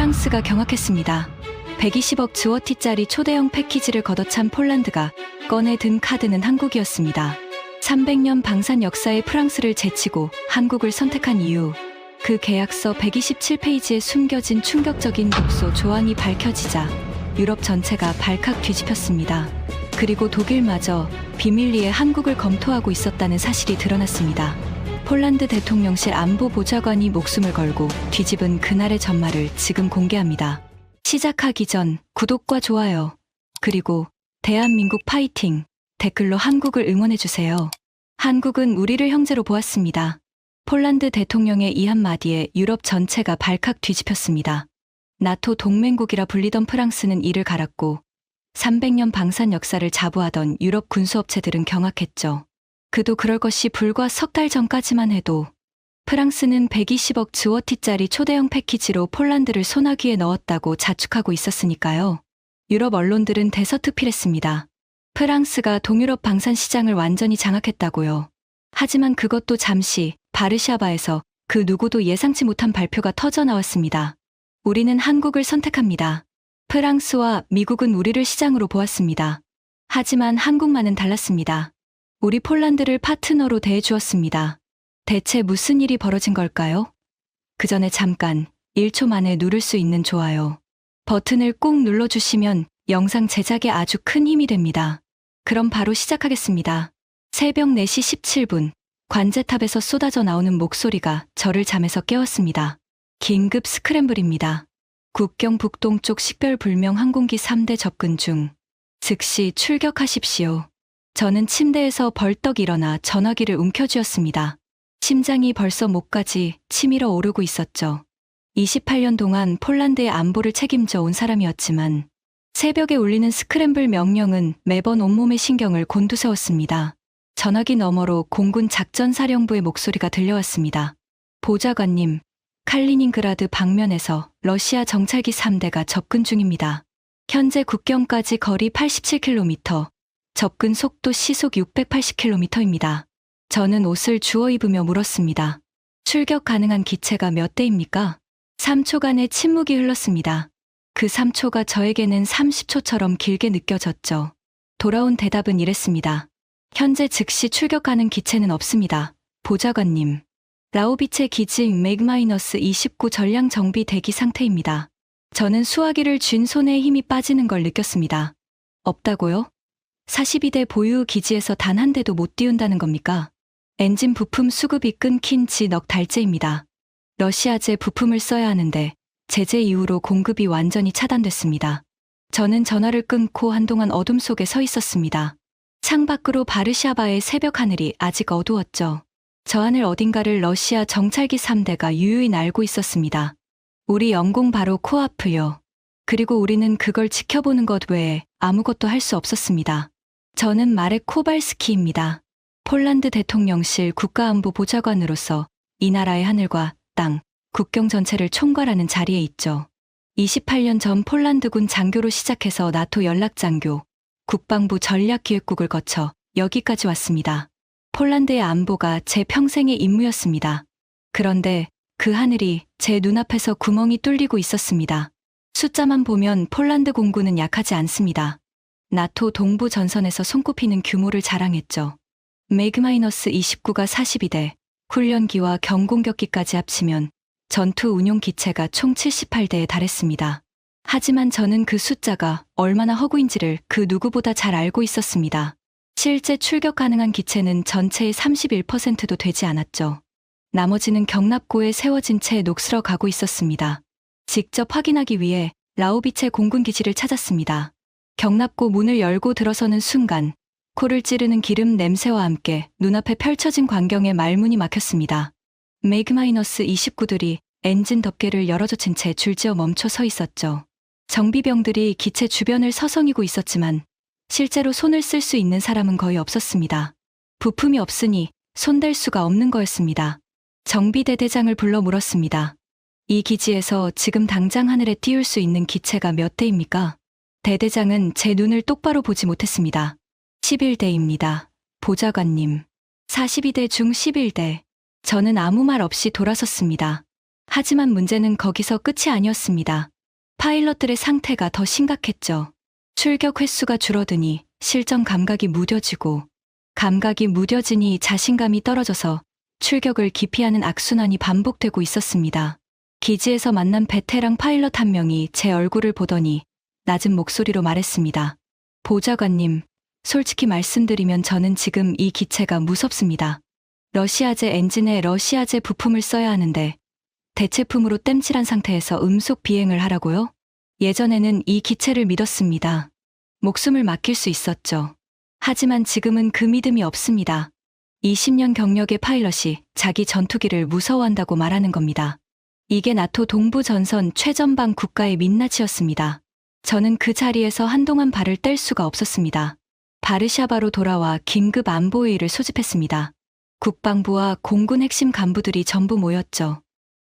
프랑스가 경악했습니다. 120억 złot짜리 초대형 패키지를 걷어찬 폴란드가 꺼내든 카드는 한국이었습니다. 300년 방산 역사의 프랑스를 제치고 한국을 선택한 이유, 그 계약서 127페이지에 숨겨진 충격적인 독소 조항이 밝혀지자 유럽 전체가 발칵 뒤집혔습니다. 그리고 독일마저 비밀리에 한국을 검토하고 있었다는 사실이 드러났습니다. 폴란드 대통령실 안보보좌관이 목숨을 걸고 뒤집은 그날의 전말을 지금 공개합니다. 시작하기 전 구독과 좋아요, 그리고 대한민국 파이팅 댓글로 한국을 응원해주세요. 한국은 우리를 형제로 보았습니다. 폴란드 대통령의 이 한마디에 유럽 전체가 발칵 뒤집혔습니다. 나토 동맹국이라 불리던 프랑스는 이를 갈았고 300년 방산 역사를 자부하던 유럽 군수업체들은 경악했죠. 그도 그럴 것이 불과 석 달 전까지만 해도 프랑스는 120억 złot짜리 초대형 패키지로 폴란드를 소나기에 넣었다고 자축하고 있었으니까요. 유럽 언론들은 대서특필했습니다. 프랑스가 동유럽 방산 시장을 완전히 장악했다고요. 하지만 그것도 잠시 바르샤바에서 그 누구도 예상치 못한 발표가 터져 나왔습니다. 우리는 한국을 선택합니다. 프랑스와 미국은 우리를 시장으로 보았습니다. 하지만 한국만은 달랐습니다. 우리 폴란드를 파트너로 대해주었습니다. 대체 무슨 일이 벌어진 걸까요? 그 전에 잠깐 1초 만에 누를 수 있는 좋아요 버튼을 꼭 눌러주시면 영상 제작에 아주 큰 힘이 됩니다. 그럼 바로 시작하겠습니다. 새벽 4시 17분 관제탑에서 쏟아져 나오는 목소리가 저를 잠에서 깨웠습니다. 긴급 스크램블입니다. 국경 북동쪽 식별불명 항공기 3대 접근 중. 즉시 출격하십시오. 저는 침대에서 벌떡 일어나 전화기를 움켜쥐었습니다. 심장이 벌써 목까지 치밀어 오르고 있었죠. 28년 동안 폴란드의 안보를 책임져 온 사람이었지만 새벽에 울리는 스크램블 명령은 매번 온몸의 신경을 곤두세웠습니다. 전화기 너머로 공군 작전사령부의 목소리가 들려왔습니다. 보좌관님, 칼리닝그라드 방면에서 러시아 정찰기 3대가 접근 중입니다. 현재 국경까지 거리 87km, 접근 속도 시속 680km입니다. 저는 옷을 주워 입으며 물었습니다. 출격 가능한 기체가 몇 대입니까? 3초간의 침묵이 흘렀습니다. 그 3초가 저에게는 30초처럼 길게 느껴졌죠. 돌아온 대답은 이랬습니다. 현재 즉시 출격하는 기체는 없습니다. 보좌관님. 라오비체 기지 맥-29 전량 정비 대기 상태입니다. 저는 수화기를 쥔 손에 힘이 빠지는 걸 느꼈습니다. 없다고요? 42대 보유 기지에서 단 한 대도 못 띄운다는 겁니까? 엔진 부품 수급이 끊긴 지 넉 달째입니다. 러시아제 부품을 써야 하는데 제재 이후로 공급이 완전히 차단됐습니다. 저는 전화를 끊고 한동안 어둠 속에 서 있었습니다. 창밖으로 바르샤바의 새벽 하늘이 아직 어두웠죠. 저 하늘 어딘가를 러시아 정찰기 3대가 유유히 날고 있었습니다. 우리 영공 바로 코앞을요. 그리고 우리는 그걸 지켜보는 것 외에 아무것도 할 수 없었습니다. 저는 마렉 코발스키입니다. 폴란드 대통령실 국가안보 보좌관으로서 이 나라의 하늘과 땅, 국경 전체를 총괄하는 자리에 있죠. 28년 전 폴란드군 장교로 시작해서 나토 연락장교, 국방부 전략기획국을 거쳐 여기까지 왔습니다. 폴란드의 안보가 제 평생의 임무였습니다. 그런데 그 하늘이 제 눈앞에서 구멍이 뚫리고 있었습니다. 숫자만 보면 폴란드 공군은 약하지 않습니다. 나토 동부 전선에서 손꼽히는 규모를 자랑했죠. 맥-29가 42대, 훈련기와 경공격기까지 합치면 전투 운용 기체가 총 78대에 달했습니다. 하지만 저는 그 숫자가 얼마나 허구인지를 그 누구보다 잘 알고 있었습니다. 실제 출격 가능한 기체는 전체의 31%도 되지 않았죠. 나머지는 경납고에 세워진 채 녹슬어 가고 있었습니다. 직접 확인하기 위해 라오비체 공군기지를 찾았습니다. 경납고 문을 열고 들어서는 순간 코를 찌르는 기름 냄새와 함께 눈앞에 펼쳐진 광경에 말문이 막혔습니다. 맥-29들이 엔진 덮개를 열어젖힌 채 줄지어 멈춰 서 있었죠. 정비병들이 기체 주변을 서성이고 있었지만 실제로 손을 쓸 수 있는 사람은 거의 없었습니다. 부품이 없으니 손댈 수가 없는 거였습니다. 정비대대장을 불러 물었습니다. 이 기지에서 지금 당장 하늘에 띄울 수 있는 기체가 몇 대입니까? 대대장은 제 눈을 똑바로 보지 못했습니다. 11대입니다. 보좌관님. 42대 중 11대. 저는 아무 말 없이 돌아섰습니다. 하지만 문제는 거기서 끝이 아니었습니다. 파일럿들의 상태가 더 심각했죠. 출격 횟수가 줄어드니 실전 감각이 무뎌지고, 감각이 무뎌지니 자신감이 떨어져서 출격을 기피하는 악순환이 반복되고 있었습니다. 기지에서 만난 베테랑 파일럿 한 명이 제 얼굴을 보더니 낮은 목소리로 말했습니다. 보좌관님, 솔직히 말씀드리면 저는 지금 이 기체가 무섭습니다. 러시아제 엔진에 러시아제 부품을 써야 하는데 대체품으로 땜질한 상태에서 음속 비행을 하라고요? 예전에는 이 기체를 믿었습니다. 목숨을 맡길 수 있었죠. 하지만 지금은 그 믿음이 없습니다. 20년 경력의 파일럿이 자기 전투기를 무서워한다고 말하는 겁니다. 이게 나토 동부 전선 최전방 국가의 민낯이었습니다. 저는 그 자리에서 한동안 발을 뗄 수가 없었습니다. 바르샤바로 돌아와 긴급 안보회의를 소집했습니다. 국방부와 공군 핵심 간부들이 전부 모였죠.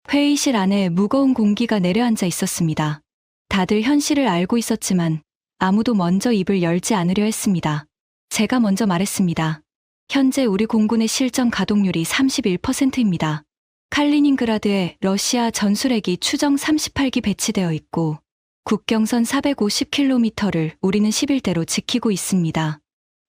회의실 안에 무거운 공기가 내려앉아 있었습니다. 다들 현실을 알고 있었지만 아무도 먼저 입을 열지 않으려 했습니다. 제가 먼저 말했습니다. 현재 우리 공군의 실전 가동률이 31%입니다. 칼리닝그라드에 러시아 전술핵이 추정 38기 배치되어 있고 국경선 450km를 우리는 11대로 지키고 있습니다.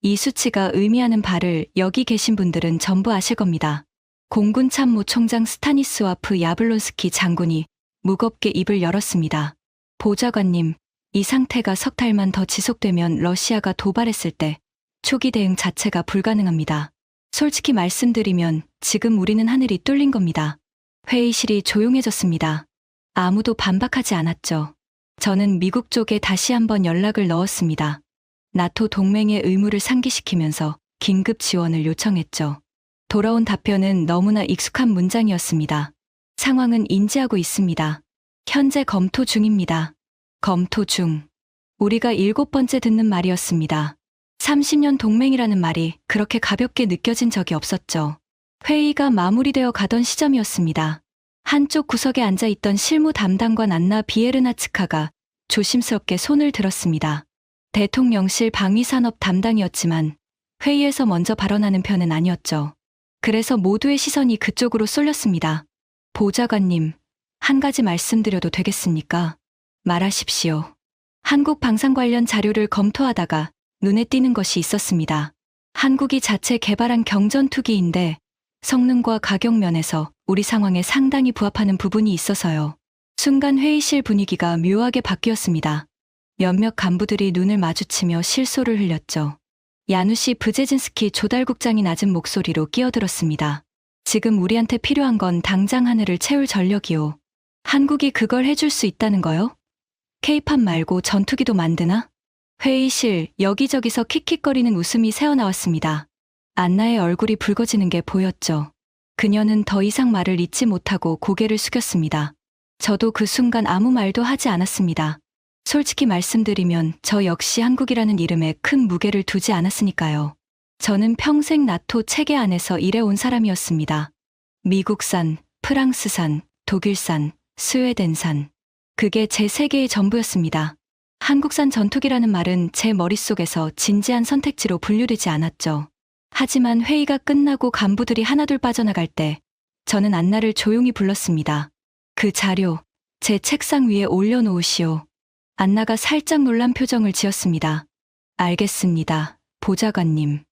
이 수치가 의미하는 바를 여기 계신 분들은 전부 아실 겁니다. 공군 참모총장 스타니스와프 야블론스키 장군이 무겁게 입을 열었습니다. 보좌관님, 이 상태가 석 달만 더 지속되면 러시아가 도발했을 때 초기 대응 자체가 불가능합니다. 솔직히 말씀드리면 지금 우리는 하늘이 뚫린 겁니다. 회의실이 조용해졌습니다. 아무도 반박하지 않았죠. 저는 미국 쪽에 다시 한번 연락을 넣었습니다. 나토 동맹의 의무를 상기시키면서 긴급 지원을 요청했죠. 돌아온 답변은 너무나 익숙한 문장이었습니다. 상황은 인지하고 있습니다. 현재 검토 중입니다. 검토 중. 우리가 7번째 듣는 말이었습니다. 30년 동맹이라는 말이 그렇게 가볍게 느껴진 적이 없었죠. 회의가 마무리되어 가던 시점이었습니다. 한쪽 구석에 앉아있던 실무 담당관 안나 비에르나츠카가 조심스럽게 손을 들었습니다. 대통령실 방위산업 담당이었지만 회의에서 먼저 발언하는 편은 아니었죠. 그래서 모두의 시선이 그쪽으로 쏠렸습니다. 보좌관님, 한 가지 말씀드려도 되겠습니까? 말하십시오. 한국 방산 관련 자료를 검토하다가 눈에 띄는 것이 있었습니다. 한국이 자체 개발한 경전투기인데 성능과 가격 면에서 우리 상황에 상당히 부합하는 부분이 있어서요. 순간 회의실 분위기가 묘하게 바뀌었습니다. 몇몇 간부들이 눈을 마주치며 실소를 흘렸죠. 야누시 브제진스키 조달국장이 낮은 목소리로 끼어들었습니다. 지금 우리한테 필요한 건 당장 하늘을 채울 전력이요. 한국이 그걸 해줄 수 있다는 거요? K-팝 말고 전투기도 만드나? 회의실 여기저기서 킥킥거리는 웃음이 새어나왔습니다. 안나의 얼굴이 붉어지는 게 보였죠. 그녀는 더 이상 말을 잇지 못하고 고개를 숙였습니다. 저도 그 순간 아무 말도 하지 않았습니다. 솔직히 말씀드리면 저 역시 한국이라는 이름에 큰 무게를 두지 않았으니까요. 저는 평생 나토 체계 안에서 일해온 사람이었습니다. 미국산, 프랑스산, 독일산, 스웨덴산. 그게 제 세계의 전부였습니다. 한국산 전투기라는 말은 제 머릿속에서 진지한 선택지로 분류되지 않았죠. 하지만 회의가 끝나고 간부들이 하나둘 빠져나갈 때 저는 안나를 조용히 불렀습니다. 그 자료, 제 책상 위에 올려놓으시오. 안나가 살짝 놀란 표정을 지었습니다. 알겠습니다, 보좌관님.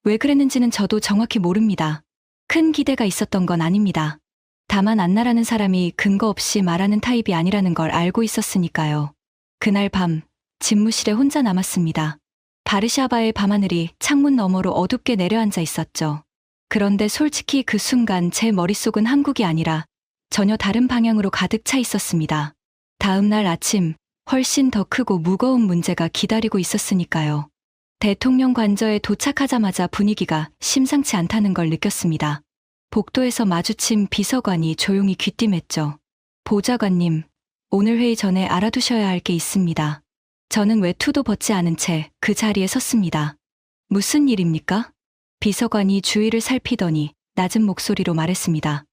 왜 그랬는지는 저도 정확히 모릅니다. 큰 기대가 있었던 건 아닙니다. 다만 안나라는 사람이 근거 없이 말하는 타입이 아니라는 걸 알고 있었으니까요. 그날 밤, 집무실에 혼자 남았습니다. 바르샤바의 밤하늘이 창문 너머로 어둡게 내려앉아 있었죠. 그런데 솔직히 그 순간 제 머릿속은 한국이 아니라 전혀 다른 방향으로 가득 차 있었습니다. 다음 날 아침, 훨씬 더 크고 무거운 문제가 기다리고 있었으니까요. 대통령 관저에 도착하자마자 분위기가 심상치 않다는 걸 느꼈습니다. 복도에서 마주친 비서관이 조용히 귀띔했죠. 보좌관님, 오늘 회의 전에 알아두셔야 할 게 있습니다. 저는 외투도 벗지 않은 채 그 자리에 섰습니다. 무슨 일입니까? 비서관이 주위를 살피더니 낮은 목소리로 말했습니다.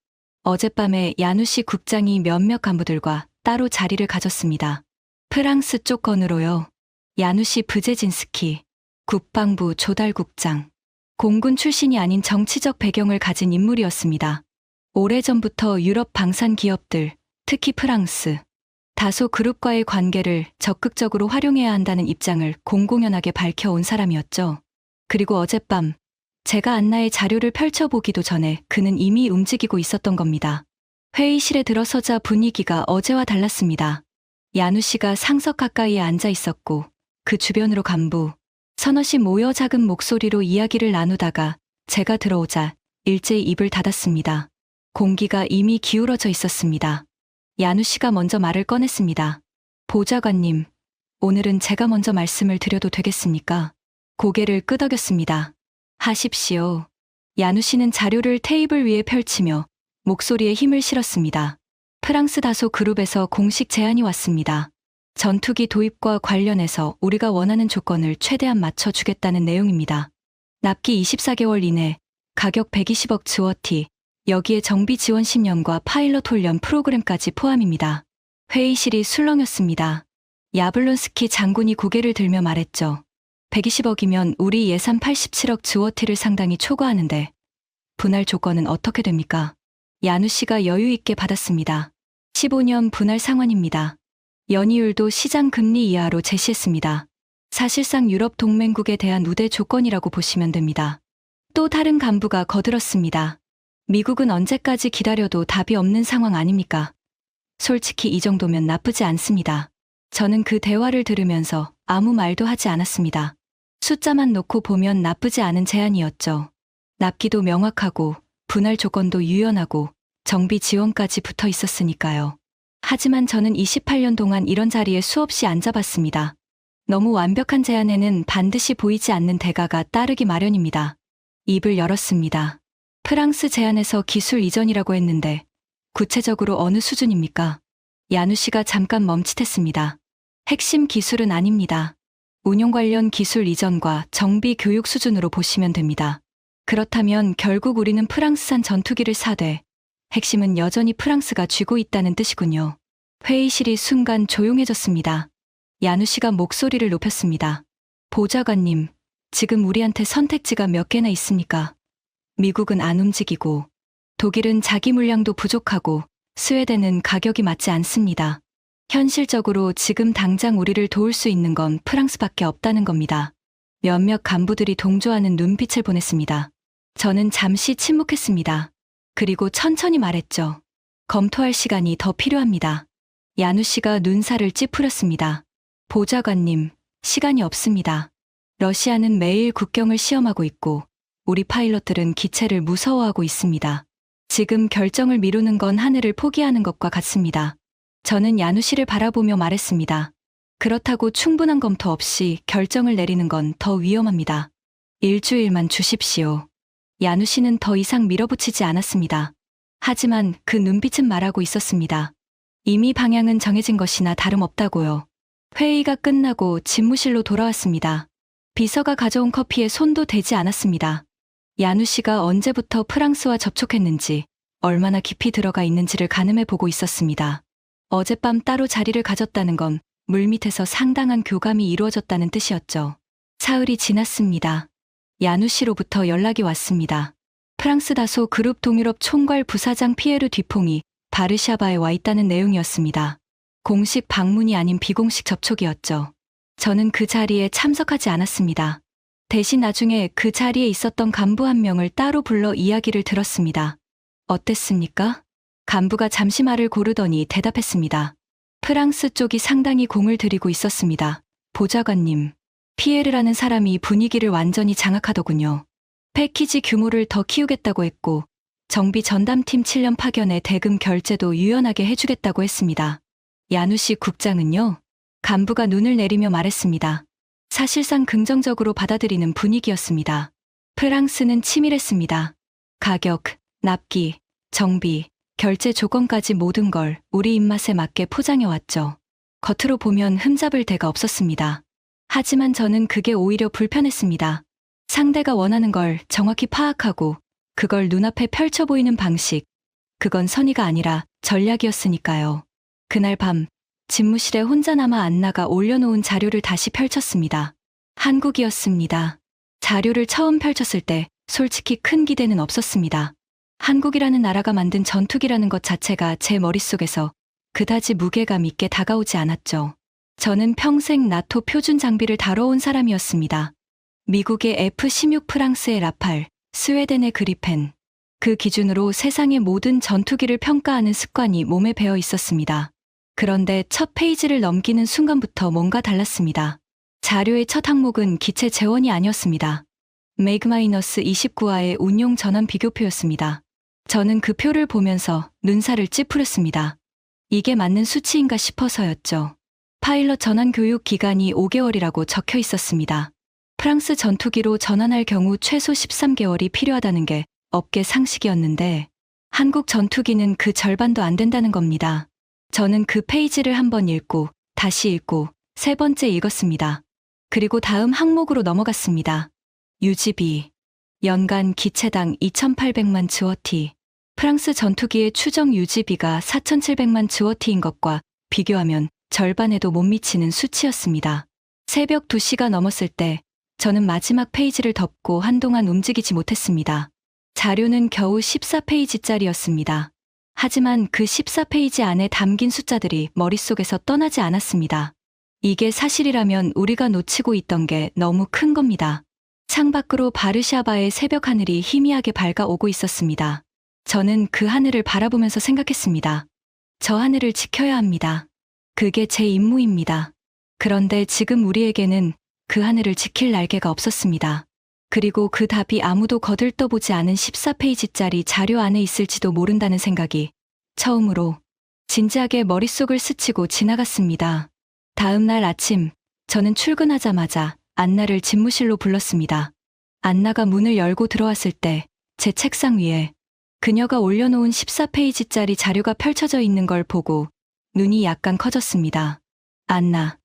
어젯밤에 야누시 국장이 몇몇 간부들과 따로 자리를 가졌습니다. 프랑스 쪽 건으로요. 야누시 브제진스키, 국방부 조달국장. 공군 출신이 아닌 정치적 배경을 가진 인물이었습니다. 오래전부터 유럽 방산 기업들, 특히 프랑스, 다소 그룹과의 관계를 적극적으로 활용해야 한다는 입장을 공공연하게 밝혀온 사람이었죠. 그리고 어젯밤 제가 안나의 자료를 펼쳐보기도 전에 그는 이미 움직이고 있었던 겁니다. 회의실에 들어서자 분위기가 어제와 달랐습니다. 야누 씨가 상석 가까이에 앉아 있었고 그 주변으로 간부, 서너씩 모여 작은 목소리로 이야기를 나누다가 제가 들어오자 일제히 입을 닫았습니다. 공기가 이미 기울어져 있었습니다. 야누 씨가 먼저 말을 꺼냈습니다. 보좌관님, 오늘은 제가 먼저 말씀을 드려도 되겠습니까? 고개를 끄덕였습니다. 하십시오. 야누 씨는 자료를 테이블 위에 펼치며 목소리에 힘을 실었습니다. 프랑스 다소 그룹에서 공식 제안이 왔습니다. 전투기 도입과 관련해서 우리가 원하는 조건을 최대한 맞춰주겠다는 내용입니다. 납기 24개월 이내, 가격 120억 주어티, 여기에 정비 지원 10년과 파일럿 훈련 프로그램까지 포함입니다. 회의실이 술렁였습니다. 야블론스키 장군이 고개를 들며 말했죠. 120억이면 우리 예산 87억 주어티를 상당히 초과하는데 분할 조건은 어떻게 됩니까? 야누 씨가 여유 있게 받았습니다. 15년 분할 상환입니다. 연이율도 시장 금리 이하로 제시했습니다. 사실상 유럽 동맹국에 대한 우대 조건이라고 보시면 됩니다. 또 다른 간부가 거들었습니다. 미국은 언제까지 기다려도 답이 없는 상황 아닙니까? 솔직히 이 정도면 나쁘지 않습니다. 저는 그 대화를 들으면서 아무 말도 하지 않았습니다. 숫자만 놓고 보면 나쁘지 않은 제안이었죠. 납기도 명확하고 분할 조건도 유연하고 정비 지원까지 붙어 있었으니까요. 하지만 저는 28년 동안 이런 자리에 수없이 앉아봤습니다. 너무 완벽한 제안에는 반드시 보이지 않는 대가가 따르기 마련입니다. 입을 열었습니다. 프랑스 제안에서 기술 이전이라고 했는데 구체적으로 어느 수준입니까? 야누 씨가 잠깐 멈칫했습니다. 핵심 기술은 아닙니다. 운용 관련 기술 이전과 정비 교육 수준으로 보시면 됩니다. 그렇다면 결국 우리는 프랑스산 전투기를 사되 핵심은 여전히 프랑스가 쥐고 있다는 뜻이군요. 회의실이 순간 조용해졌습니다. 야누 씨가 목소리를 높였습니다. 보좌관님, 지금 우리한테 선택지가 몇 개나 있습니까? 미국은 안 움직이고 독일은 자기 물량도 부족하고 스웨덴은 가격이 맞지 않습니다. 현실적으로 지금 당장 우리를 도울 수 있는 건 프랑스밖에 없다는 겁니다. 몇몇 간부들이 동조하는 눈빛을 보냈습니다. 저는 잠시 침묵했습니다. 그리고 천천히 말했죠. 검토할 시간이 더 필요합니다. 야누 씨가 눈살을 찌푸렸습니다. 보좌관님, 시간이 없습니다. 러시아는 매일 국경을 시험하고 있고 우리 파일럿들은 기체를 무서워하고 있습니다. 지금 결정을 미루는 건 하늘을 포기하는 것과 같습니다. 저는 야누 씨를 바라보며 말했습니다. 그렇다고 충분한 검토 없이 결정을 내리는 건 더 위험합니다. 일주일만 주십시오. 야누 씨는 더 이상 밀어붙이지 않았습니다. 하지만 그 눈빛은 말하고 있었습니다. 이미 방향은 정해진 것이나 다름없다고요. 회의가 끝나고 집무실로 돌아왔습니다. 비서가 가져온 커피에 손도 대지 않았습니다. 야누 씨가 언제부터 프랑스와 접촉했는지, 얼마나 깊이 들어가 있는지를 가늠해 보고 있었습니다. 어젯밤 따로 자리를 가졌다는 건 물밑에서 상당한 교감이 이루어졌다는 뜻이었죠. 사흘이 지났습니다. 야누 씨로부터 연락이 왔습니다. 프랑스 다소 그룹 동유럽 총괄 부사장 피에르 뒤퐁이 바르샤바에 와 있다는 내용이었습니다. 공식 방문이 아닌 비공식 접촉이었죠. 저는 그 자리에 참석하지 않았습니다. 대신 나중에 그 자리에 있었던 간부 한 명을 따로 불러 이야기를 들었습니다. 어땠습니까? 간부가 잠시 말을 고르더니 대답했습니다. 프랑스 쪽이 상당히 공을 들이고 있었습니다. 보좌관님, 피에르라는 사람이 분위기를 완전히 장악하더군요. 패키지 규모를 더 키우겠다고 했고 정비 전담팀 7년 파견에 대금 결제도 유연하게 해주겠다고 했습니다. 야누 씨 국장은요? 간부가 눈을 내리며 말했습니다. 사실상 긍정적으로 받아들이는 분위기였습니다. 프랑스는 치밀했습니다. 가격, 납기, 정비, 결제 조건까지 모든 걸 우리 입맛에 맞게 포장해왔죠. 겉으로 보면 흠잡을 데가 없었습니다. 하지만 저는 그게 오히려 불편했습니다. 상대가 원하는 걸 정확히 파악하고 그걸 눈앞에 펼쳐 보이는 방식, 그건 선의가 아니라 전략이었으니까요. 그날 밤 집무실에 혼자 남아 안나가 올려놓은 자료를 다시 펼쳤습니다. 한국이었습니다. 자료를 처음 펼쳤을 때 솔직히 큰 기대는 없었습니다. 한국이라는 나라가 만든 전투기라는 것 자체가 제 머릿속에서 그다지 무게감 있게 다가오지 않았죠. 저는 평생 나토 표준 장비를 다뤄온 사람이었습니다. 미국의 F-16, 프랑스의 라팔, 스웨덴의 그리펜. 그 기준으로 세상의 모든 전투기를 평가하는 습관이 몸에 배어 있었습니다. 그런데 첫 페이지를 넘기는 순간부터 뭔가 달랐습니다. 자료의 첫 항목은 기체 재원이 아니었습니다. 맥-29와의 운용 전환 비교표였습니다. 저는 그 표를 보면서 눈살을 찌푸렸습니다. 이게 맞는 수치인가 싶어서였죠. 파일럿 전환 교육 기간이 5개월이라고 적혀 있었습니다. 프랑스 전투기로 전환할 경우 최소 13개월이 필요하다는 게 업계 상식이었는데 한국 전투기는 그 절반도 안 된다는 겁니다. 저는 그 페이지를 한번 읽고 다시 읽고 세 번째 읽었습니다. 그리고 다음 항목으로 넘어갔습니다. 유지비. 연간 기체당 2,800만 주어티. 프랑스 전투기의 추정 유지비가 4,700만 주어티인 것과 비교하면 절반에도 못 미치는 수치였습니다. 새벽 2시가 넘었을 때 저는 마지막 페이지를 덮고 한동안 움직이지 못했습니다. 자료는 겨우 14페이지짜리였습니다. 하지만 그 14페이지 안에 담긴 숫자들이 머릿속에서 떠나지 않았습니다. 이게 사실이라면 우리가 놓치고 있던 게 너무 큰 겁니다. 창밖으로 바르샤바의 새벽 하늘이 희미하게 밝아오고 있었습니다. 저는 그 하늘을 바라보면서 생각했습니다. 저 하늘을 지켜야 합니다. 그게 제 임무입니다. 그런데 지금 우리에게는 그 하늘을 지킬 날개가 없었습니다. 그리고 그 답이 아무도 거들떠보지 않은 14페이지짜리 자료 안에 있을지도 모른다는 생각이 처음으로 진지하게 머릿속을 스치고 지나갔습니다. 다음 날 아침, 저는 출근하자마자 안나를 집무실로 불렀습니다. 안나가 문을 열고 들어왔을 때 제 책상 위에 그녀가 올려놓은 14페이지짜리 자료가 펼쳐져 있는 걸 보고 눈이 약간 커졌습니다. 안나,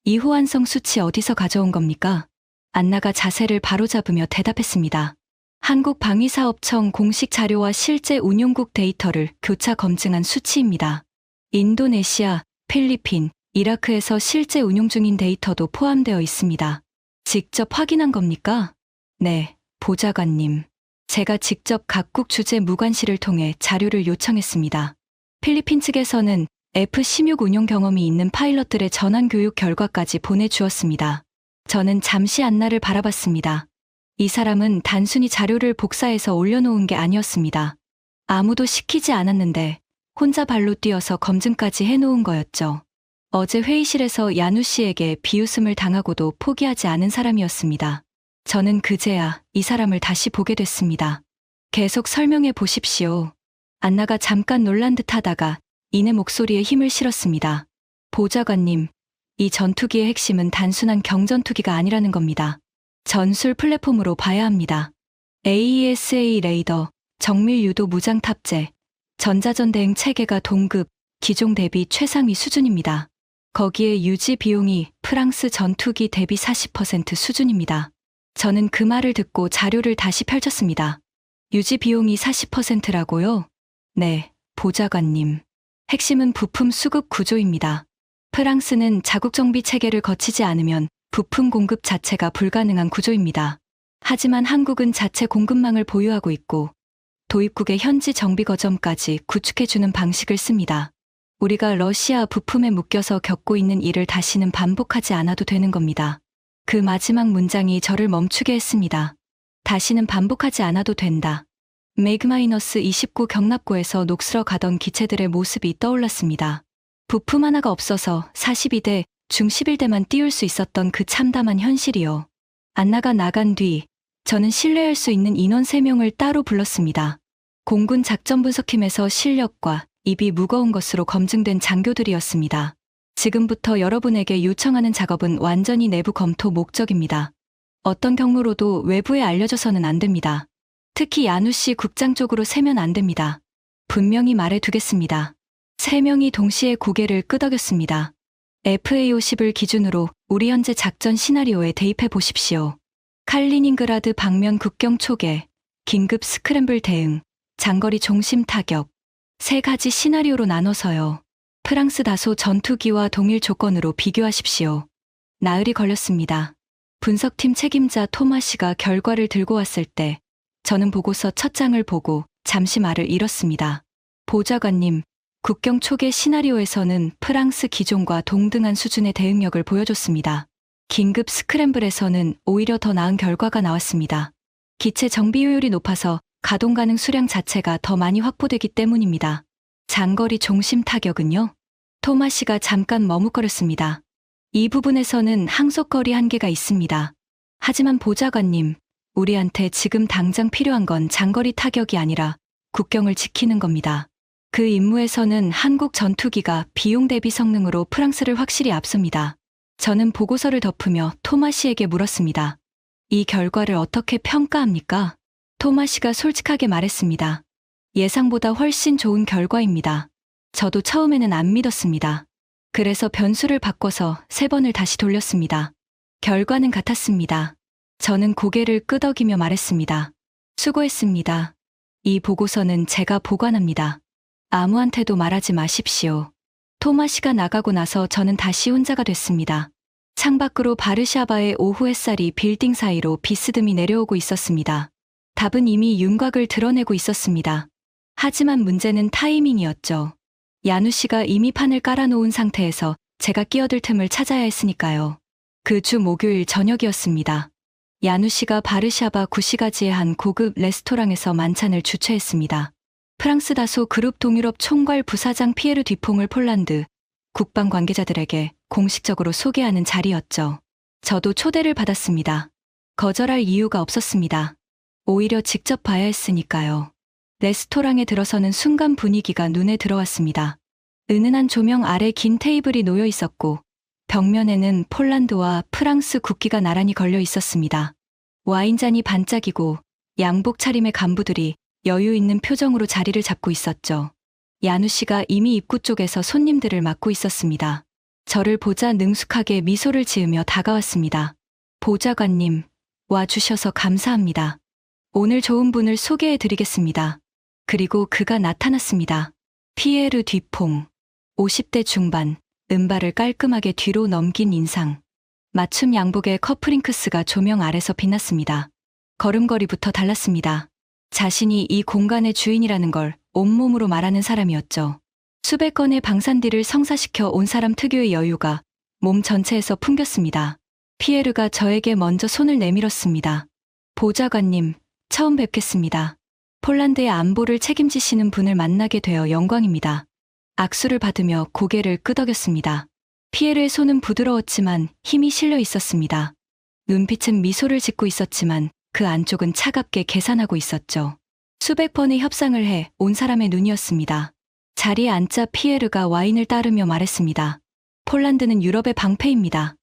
이 호환성 수치 어디서 가져온 겁니까? 안나가 자세를 바로잡으며 대답했습니다. 한국방위사업청 공식 자료와 실제 운용국 데이터를 교차 검증한 수치입니다. 인도네시아, 필리핀, 이라크에서 실제 운용 중인 데이터도 포함되어 있습니다. 직접 확인한 겁니까? 네, 보좌관님. 제가 직접 각국 주재 무관실을 통해 자료를 요청했습니다. 필리핀 측에서는 F-16 운용 경험이 있는 파일럿들의 전환 교육 결과까지 보내주었습니다. 저는 잠시 안나를 바라봤습니다. 이 사람은 단순히 자료를 복사해서 올려놓은 게 아니었습니다. 아무도 시키지 않았는데 혼자 발로 뛰어서 검증까지 해놓은 거였죠. 어제 회의실에서 야누 씨에게 비웃음을 당하고도 포기하지 않은 사람이었습니다. 저는 그제야 이 사람을 다시 보게 됐습니다. 계속 설명해 보십시오. 안나가 잠깐 놀란 듯 하다가 이내 목소리에 힘을 실었습니다. 보좌관님, 이 전투기의 핵심은 단순한 경전투기가 아니라는 겁니다. 전술 플랫폼으로 봐야 합니다. AESA 레이더, 정밀 유도 무장 탑재, 전자전 대응 체계가 동급, 기종 대비 최상위 수준입니다. 거기에 유지 비용이 프랑스 전투기 대비 40% 수준입니다. 저는 그 말을 듣고 자료를 다시 펼쳤습니다. 유지 비용이 40%라고요? 네, 보좌관님. 핵심은 부품 수급 구조입니다. 프랑스는 자국 정비 체계를 거치지 않으면 부품 공급 자체가 불가능한 구조입니다. 하지만 한국은 자체 공급망을 보유하고 있고 도입국의 현지 정비 거점까지 구축해주는 방식을 씁니다. 우리가 러시아 부품에 묶여서 겪고 있는 일을 다시는 반복하지 않아도 되는 겁니다. 그 마지막 문장이 저를 멈추게 했습니다. 다시는 반복하지 않아도 된다. 맥-29 경납고에서 녹슬어 가던 기체들의 모습이 떠올랐습니다. 부품 하나가 없어서 42대, 중 11대만 띄울 수 있었던 그 참담한 현실이요. 안나가 나간 뒤 저는 신뢰할 수 있는 인원 3명을 따로 불렀습니다. 공군 작전분석팀에서 실력과 입이 무거운 것으로 검증된 장교들이었습니다. 지금부터 여러분에게 요청하는 작업은 완전히 내부 검토 목적입니다. 어떤 경로로도 외부에 알려져서는 안 됩니다. 특히 야누 씨 국장 쪽으로 새면 안 됩니다. 분명히 말해두겠습니다. 3명이 동시에 고개를 끄덕였습니다. FA50을 기준으로 우리 현재 작전 시나리오에 대입해 보십시오. 칼리닝그라드 방면 국경 초계, 긴급 스크램블 대응, 장거리 종심 타격. 3가지 시나리오로 나눠서요. 프랑스 다소 전투기와 동일 조건으로 비교하십시오. 나흘이 걸렸습니다. 분석팀 책임자 토마 씨가 결과를 들고 왔을 때 저는 보고서 첫 장을 보고 잠시 말을 잃었습니다. 보좌관님, 국경 초기 시나리오에서는 프랑스 기종과 동등한 수준의 대응력을 보여줬습니다. 긴급 스크램블에서는 오히려 더 나은 결과가 나왔습니다. 기체 정비효율이 높아서 가동 가능 수량 자체가 더 많이 확보되기 때문입니다. 장거리 중심 타격은요? 토마시가 잠깐 머뭇거렸습니다. 이 부분에서는 항속거리 한계가 있습니다. 하지만 보좌관님, 우리한테 지금 당장 필요한 건 장거리 타격이 아니라 국경을 지키는 겁니다. 그 임무에서는 한국 전투기가 비용 대비 성능으로 프랑스를 확실히 앞섭니다. 저는 보고서를 덮으며 토마시에게 물었습니다. 이 결과를 어떻게 평가합니까? 토마시가 솔직하게 말했습니다. 예상보다 훨씬 좋은 결과입니다. 저도 처음에는 안 믿었습니다. 그래서 변수를 바꿔서 3번을 다시 돌렸습니다. 결과는 같았습니다. 저는 고개를 끄덕이며 말했습니다. 수고했습니다. 이 보고서는 제가 보관합니다. 아무한테도 말하지 마십시오. 토마시가 나가고 나서 저는 다시 혼자가 됐습니다. 창밖으로 바르샤바의 오후 햇살이 빌딩 사이로 비스듬히 내려오고 있었습니다. 답은 이미 윤곽을 드러내고 있었습니다. 하지만 문제는 타이밍이었죠. 야누 씨가 이미 판을 깔아놓은 상태에서 제가 끼어들 틈을 찾아야 했으니까요. 그 주 목요일 저녁이었습니다. 야누 씨가 바르샤바 구시가지의 한 고급 레스토랑에서 만찬을 주최했습니다. 프랑스 다소 그룹 동유럽 총괄 부사장 피에르 뒤퐁을 폴란드 국방 관계자들에게 공식적으로 소개하는 자리였죠. 저도 초대를 받았습니다. 거절할 이유가 없었습니다. 오히려 직접 봐야 했으니까요. 레스토랑에 들어서는 순간 분위기가 눈에 들어왔습니다. 은은한 조명 아래 긴 테이블이 놓여 있었고 벽면에는 폴란드와 프랑스 국기가 나란히 걸려 있었습니다. 와인잔이 반짝이고 양복 차림의 간부들이 여유 있는 표정으로 자리를 잡고 있었죠. 야누 씨가 이미 입구 쪽에서 손님들을 맞고 있었습니다. 저를 보자 능숙하게 미소를 지으며 다가왔습니다. 보좌관님, 와주셔서 감사합니다. 오늘 좋은 분을 소개해 드리겠습니다. 그리고 그가 나타났습니다. 피에르 뒤퐁. 50대 중반, 은발을 깔끔하게 뒤로 넘긴 인상. 맞춤 양복의 커프링크스가 조명 아래서 빛났습니다. 걸음걸이부터 달랐습니다. 자신이 이 공간의 주인이라는 걸 온몸으로 말하는 사람이었죠. 수백 건의 방산디를 성사시켜 온 사람 특유의 여유가 몸 전체에서 풍겼습니다. 피에르가 저에게 먼저 손을 내밀었습니다. 보좌관님, 처음 뵙겠습니다. 폴란드의 안보를 책임지시는 분을 만나게 되어 영광입니다. 악수를 받으며 고개를 끄덕였습니다. 피에르의 손은 부드러웠지만 힘이 실려 있었습니다. 눈빛은 미소를 짓고 있었지만 그 안쪽은 차갑게 계산하고 있었죠. 수백 번의 협상을 해 온 사람의 눈이었습니다. 자리에 앉자 피에르가 와인을 따르며 말했습니다. 폴란드는 유럽의 방패입니다.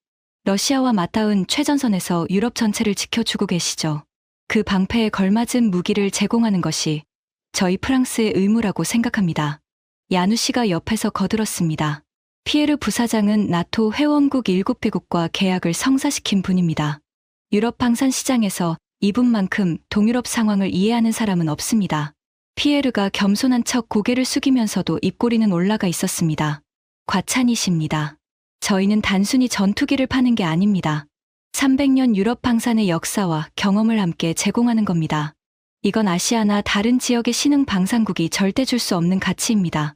러시아와 맞닿은 최전선에서 유럽 전체를 지켜주고 계시죠. 그 방패에 걸맞은 무기를 제공하는 것이 저희 프랑스의 의무라고 생각합니다. 야누 씨가 옆에서 거들었습니다. 피에르 부사장은 나토 회원국 7개국과 계약을 성사시킨 분입니다. 유럽 방산 시장에서 이분만큼 동유럽 상황을 이해하는 사람은 없습니다. 피에르가 겸손한 척 고개를 숙이면서도 입꼬리는 올라가 있었습니다. 과찬이십니다. 저희는 단순히 전투기를 파는 게 아닙니다. 300년 유럽 방산의 역사와 경험을 함께 제공하는 겁니다. 이건 아시아나 다른 지역의 신흥 방산국이 절대 줄 수 없는 가치입니다.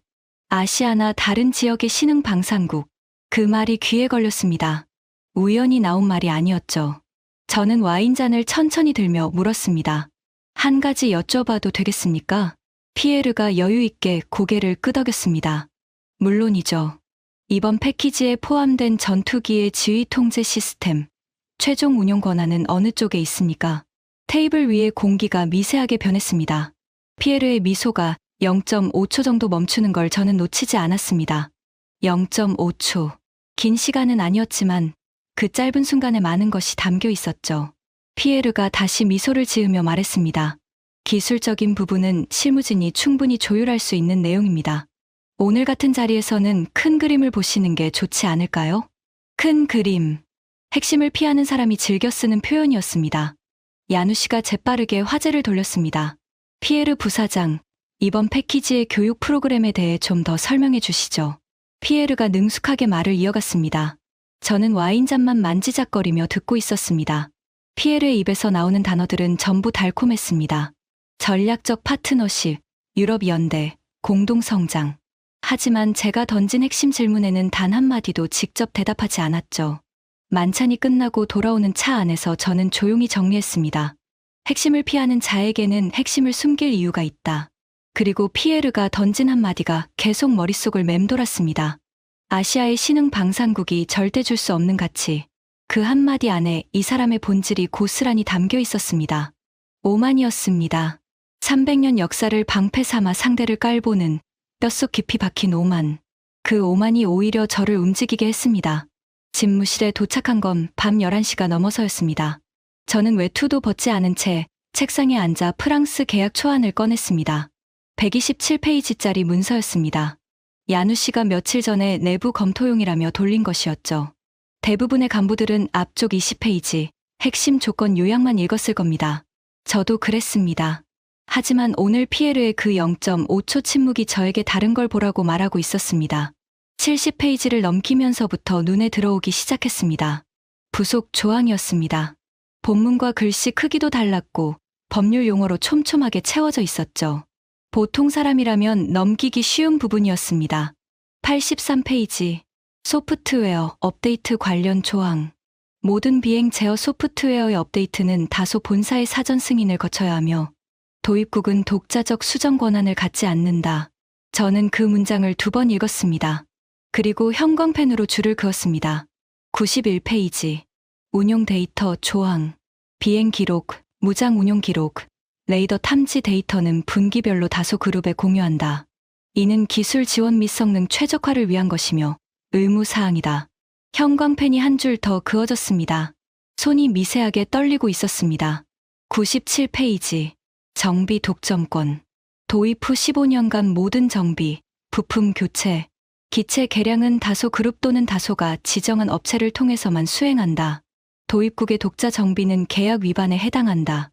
아시아나 다른 지역의 신흥 방산국. 그 말이 귀에 걸렸습니다. 우연히 나온 말이 아니었죠. 저는 와인잔을 천천히 들며 물었습니다. 한 가지 여쭤봐도 되겠습니까? 피에르가 여유 있게 고개를 끄덕였습니다. 물론이죠. 이번 패키지에 포함된 전투기의 지휘 통제 시스템, 최종 운용 권한은 어느 쪽에 있습니까? 테이블 위에 공기가 미세하게 변했습니다. 피에르의 미소가 0.5초 정도 멈추는 걸 저는 놓치지 않았습니다. 0.5초. 긴 시간은 아니었지만 그 짧은 순간에 많은 것이 담겨 있었죠. 피에르가 다시 미소를 지으며 말했습니다. 기술적인 부분은 실무진이 충분히 조율할 수 있는 내용입니다. 오늘 같은 자리에서는 큰 그림을 보시는 게 좋지 않을까요? 큰 그림. 핵심을 피하는 사람이 즐겨 쓰는 표현이었습니다. 야누 씨가 재빠르게 화제를 돌렸습니다. 피에르 부사장, 이번 패키지의 교육 프로그램에 대해 좀 더 설명해 주시죠. 피에르가 능숙하게 말을 이어갔습니다. 저는 와인잔만 만지작거리며 듣고 있었습니다. 피에르의 입에서 나오는 단어들은 전부 달콤했습니다. 전략적 파트너십, 유럽 연대, 공동성장. 하지만 제가 던진 핵심 질문에는 단 한마디도 직접 대답하지 않았죠. 만찬이 끝나고 돌아오는 차 안에서 저는 조용히 정리했습니다. 핵심을 피하는 자에게는 핵심을 숨길 이유가 있다. 그리고 피에르가 던진 한마디가 계속 머릿속을 맴돌았습니다. 아시아의 신흥 방산국이 절대 줄 수 없는 가치. 그 한마디 안에 이 사람의 본질이 고스란히 담겨 있었습니다. 오만이었습니다. 300년 역사를 방패 삼아 상대를 깔보는 뼛속 깊이 박힌 오만. 그 오만이 오히려 저를 움직이게 했습니다. 집무실에 도착한 건 밤 11시가 넘어서였습니다. 저는 외투도 벗지 않은 채 책상에 앉아 프랑스 계약 초안을 꺼냈습니다. 127페이지짜리 문서였습니다. 야누 씨가 며칠 전에 내부 검토용이라며 돌린 것이었죠. 대부분의 간부들은 앞쪽 20페이지, 핵심 조건 요약만 읽었을 겁니다. 저도 그랬습니다. 하지만 오늘 피에르의 그 0.5초 침묵이 저에게 다른 걸 보라고 말하고 있었습니다. 70페이지를 넘기면서부터 눈에 들어오기 시작했습니다. 부속 조항이었습니다. 본문과 글씨 크기도 달랐고 법률 용어로 촘촘하게 채워져 있었죠. 보통 사람이라면 넘기기 쉬운 부분이었습니다. 83페이지, 소프트웨어 업데이트 관련 조항. 모든 비행 제어 소프트웨어의 업데이트는 다소 본사의 사전 승인을 거쳐야 하며 도입국은 독자적 수정 권한을 갖지 않는다. 저는 그 문장을 2번 읽었습니다. 그리고 형광펜으로 줄을 그었습니다. 91페이지, 운용 데이터 조항. 비행 기록, 무장 운용 기록, 레이더 탐지 데이터는 분기별로 다소 그룹에 공유한다. 이는 기술 지원 및 성능 최적화를 위한 것이며 의무사항이다. 형광펜이 한 줄 더 그어졌습니다. 손이 미세하게 떨리고 있었습니다. 97페이지, 정비 독점권. 도입 후 15년간 모든 정비, 부품 교체, 기체 개량은 다소 그룹 또는 다소가 지정한 업체를 통해서만 수행한다. 도입국의 독자 정비는 계약 위반에 해당한다.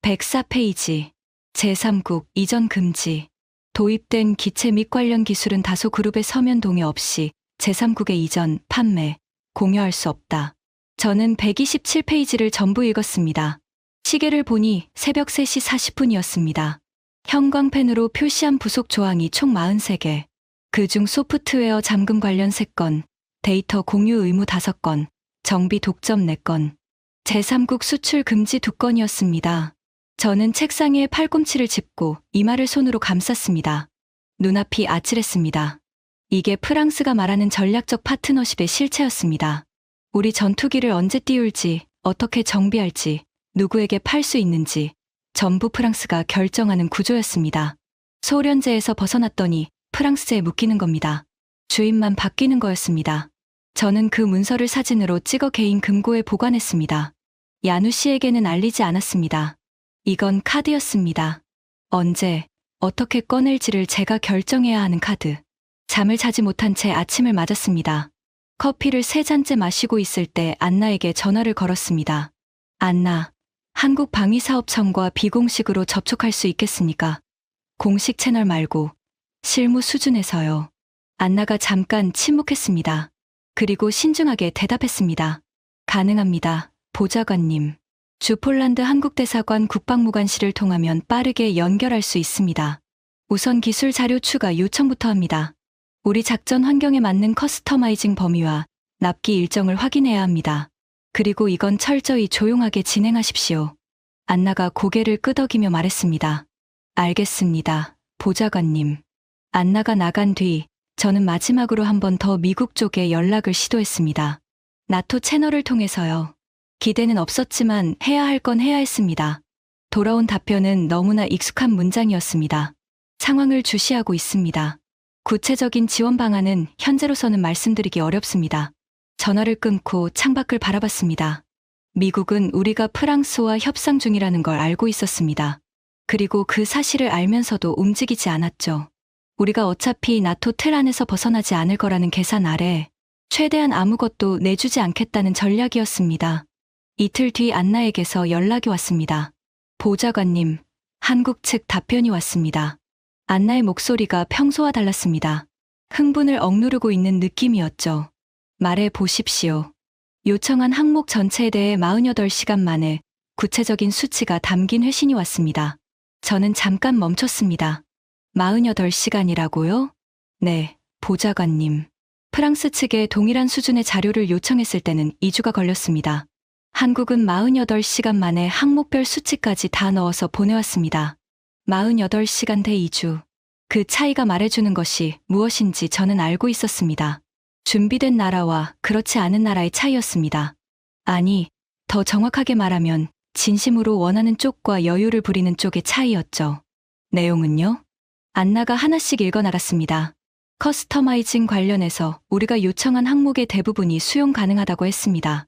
104페이지, 제3국 이전 금지. 도입된 기체 및 관련 기술은 다소 그룹의 서면 동의 없이 제3국의 이전, 판매, 공유할 수 없다. 저는 127페이지를 전부 읽었습니다. 시계를 보니 새벽 3시 40분이었습니다. 형광펜으로 표시한 부속 조항이 총 43개. 그중 소프트웨어 잠금 관련 3건, 데이터 공유 의무 5건, 정비 독점 4건, 제3국 수출 금지 2건이었습니다. 저는 책상에 팔꿈치를 짚고 이마를 손으로 감쌌습니다. 눈앞이 아찔했습니다. 이게 프랑스가 말하는 전략적 파트너십의 실체였습니다. 우리 전투기를 언제 띄울지, 어떻게 정비할지, 누구에게 팔 수 있는지 전부 프랑스가 결정하는 구조였습니다. 소련제에서 벗어났더니 프랑스제에 묶이는 겁니다. 주인만 바뀌는 거였습니다. 저는 그 문서를 사진으로 찍어 개인 금고에 보관했습니다. 야누 씨에게는 알리지 않았습니다. 이건 카드였습니다. 언제, 어떻게 꺼낼지를 제가 결정해야 하는 카드. 잠을 자지 못한 채 아침을 맞았습니다. 커피를 3잔째 마시고 있을 때 안나에게 전화를 걸었습니다. 안나, 한국방위사업청과 비공식으로 접촉할 수 있겠습니까? 공식 채널 말고 실무 수준에서요. 안나가 잠깐 침묵했습니다. 그리고 신중하게 대답했습니다. 가능합니다, 보좌관님. 주 폴란드 한국대사관 국방무관실을 통하면 빠르게 연결할 수 있습니다. 우선 기술 자료 추가 요청부터 합니다. 우리 작전 환경에 맞는 커스터마이징 범위와 납기 일정을 확인해야 합니다. 그리고 이건 철저히 조용하게 진행하십시오. 안나가 고개를 끄덕이며 말했습니다. 알겠습니다, 보좌관님. 안나가 나간 뒤 저는 마지막으로 한 번 더 미국 쪽에 연락을 시도했습니다. 나토 채널을 통해서요. 기대는 없었지만 해야 할 건 해야 했습니다. 돌아온 답변은 너무나 익숙한 문장이었습니다. 상황을 주시하고 있습니다. 구체적인 지원 방안은 현재로서는 말씀드리기 어렵습니다. 전화를 끊고 창밖을 바라봤습니다. 미국은 우리가 프랑스와 협상 중이라는 걸 알고 있었습니다. 그리고 그 사실을 알면서도 움직이지 않았죠. 우리가 어차피 나토 틀 안에서 벗어나지 않을 거라는 계산 아래 최대한 아무것도 내주지 않겠다는 전략이었습니다. 이틀 뒤 안나에게서 연락이 왔습니다. 보좌관님, 한국 측 답변이 왔습니다. 안나의 목소리가 평소와 달랐습니다. 흥분을 억누르고 있는 느낌이었죠. 말해 보십시오. 요청한 항목 전체에 대해 48시간 만에 구체적인 수치가 담긴 회신이 왔습니다. 저는 잠깐 멈췄습니다. 48시간이라고요? 네, 보좌관님. 프랑스 측에 동일한 수준의 자료를 요청했을 때는 2주가 걸렸습니다. 한국은 48시간 만에 항목별 수치까지 다 넣어서 보내왔습니다. 48시간 대 2주. 그 차이가 말해주는 것이 무엇인지 저는 알고 있었습니다. 준비된 나라와 그렇지 않은 나라의 차이였습니다. 아니, 더 정확하게 말하면 진심으로 원하는 쪽과 여유를 부리는 쪽의 차이였죠. 내용은요? 안나가 하나씩 읽어나갔습니다. 커스터마이징 관련해서 우리가 요청한 항목의 대부분이 수용 가능하다고 했습니다.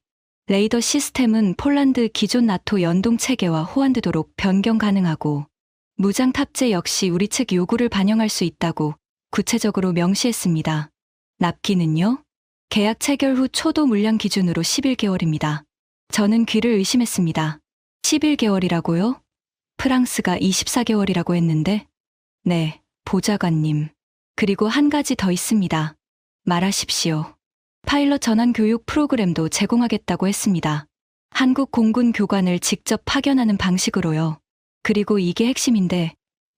레이더 시스템은 폴란드 기존 나토 연동 체계와 호환되도록 변경 가능하고, 무장 탑재 역시 우리 측 요구를 반영할 수 있다고 구체적으로 명시했습니다. 납기는요? 계약 체결 후 초도 물량 기준으로 11개월입니다. 저는 귀를 의심했습니다. 11개월이라고요? 프랑스가 24개월이라고 했는데? 네, 보좌관님. 그리고 한 가지 더 있습니다. 말하십시오. 파일럿 전환 교육 프로그램도 제공하겠다고 했습니다. 한국 공군 교관을 직접 파견하는 방식으로요. 그리고 이게 핵심인데,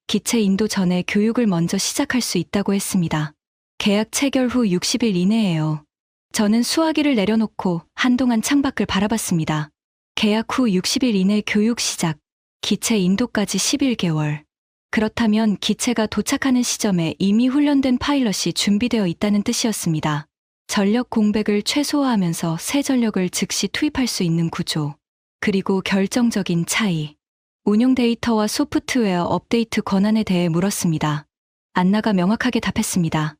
기체 인도 전에 교육을 먼저 시작할 수 있다고 했습니다. 계약 체결 후 60일 이내에요. 저는 수화기를 내려놓고 한동안 창밖을 바라봤습니다. 계약 후 60일 이내 교육 시작, 기체 인도까지 11개월. 그렇다면 기체가 도착하는 시점에 이미 훈련된 파일럿이 준비되어 있다는 뜻이었습니다. 전력 공백을 최소화하면서 새 전력을 즉시 투입할 수 있는 구조. 그리고 결정적인 차이. 운용 데이터와 소프트웨어 업데이트 권한에 대해 물었습니다. 안나가 명확하게 답했습니다.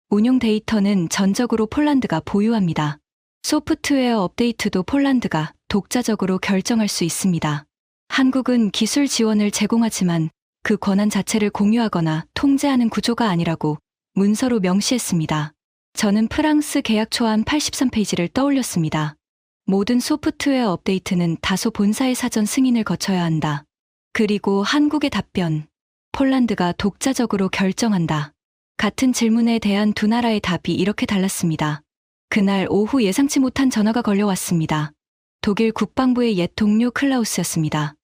운용 데이터는 전적으로 폴란드가 보유합니다. 소프트웨어 업데이트도 폴란드가 독자적으로 결정할 수 있습니다. 한국은 기술 지원을 제공하지만 그 권한 자체를 공유하거나 통제하는 구조가 아니라고 문서로 명시했습니다. 저는 프랑스 계약 초안 83페이지를 떠올렸습니다. 모든 소프트웨어 업데이트는 다소 본사의 사전 승인을 거쳐야 한다. 그리고 한국의 답변. 폴란드가 독자적으로 결정한다. 같은 질문에 대한 두 나라의 답이 이렇게 달랐습니다. 그날 오후 예상치 못한 전화가 걸려왔습니다. 독일 국방부의 옛 동료 클라우스였습니다.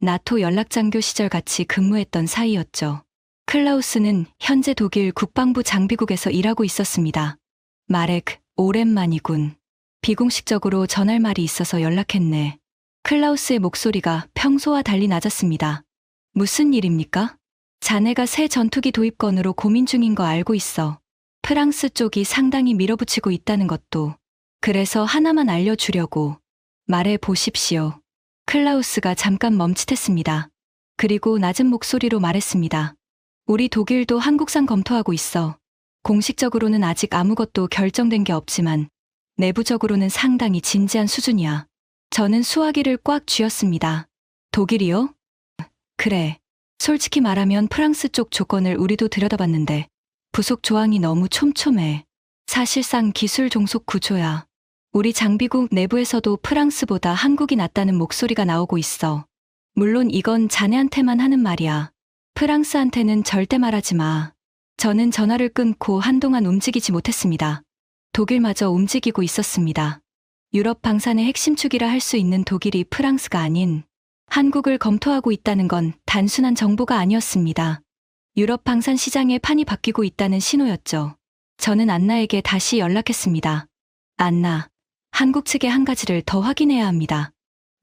나토 연락장교 시절 같이 근무했던 사이였죠. 클라우스는 현재 독일 국방부 장비국에서 일하고 있었습니다. 마렉, 오랜만이군. 비공식적으로 전할 말이 있어서 연락했네. 클라우스의 목소리가 평소와 달리 낮았습니다. 무슨 일입니까? 자네가 새 전투기 도입 건으로 고민 중인 거 알고 있어. 프랑스 쪽이 상당히 밀어붙이고 있다는 것도. 그래서 하나만 알려주려고. 말해 보십시오. 클라우스가 잠깐 멈칫했습니다. 그리고 낮은 목소리로 말했습니다. 우리 독일도 한국산 검토하고 있어. 공식적으로는 아직 아무것도 결정된 게 없지만 내부적으로는 상당히 진지한 수준이야. 저는 수화기를 꽉 쥐었습니다. 독일이요? 그래. 솔직히 말하면 프랑스 쪽 조건을 우리도 들여다봤는데 부속 조항이 너무 촘촘해. 사실상 기술 종속 구조야. 우리 장비국 내부에서도 프랑스보다 한국이 낫다는 목소리가 나오고 있어. 물론 이건 자네한테만 하는 말이야. 프랑스한테는 절대 말하지 마. 저는 전화를 끊고 한동안 움직이지 못했습니다. 독일마저 움직이고 있었습니다. 유럽 방산의 핵심 축이라 할 수 있는 독일이 프랑스가 아닌 한국을 검토하고 있다는 건 단순한 정보가 아니었습니다. 유럽 방산 시장의 판이 바뀌고 있다는 신호였죠. 저는 안나에게 다시 연락했습니다. 안나, 한국 측의 한 가지를 더 확인해야 합니다.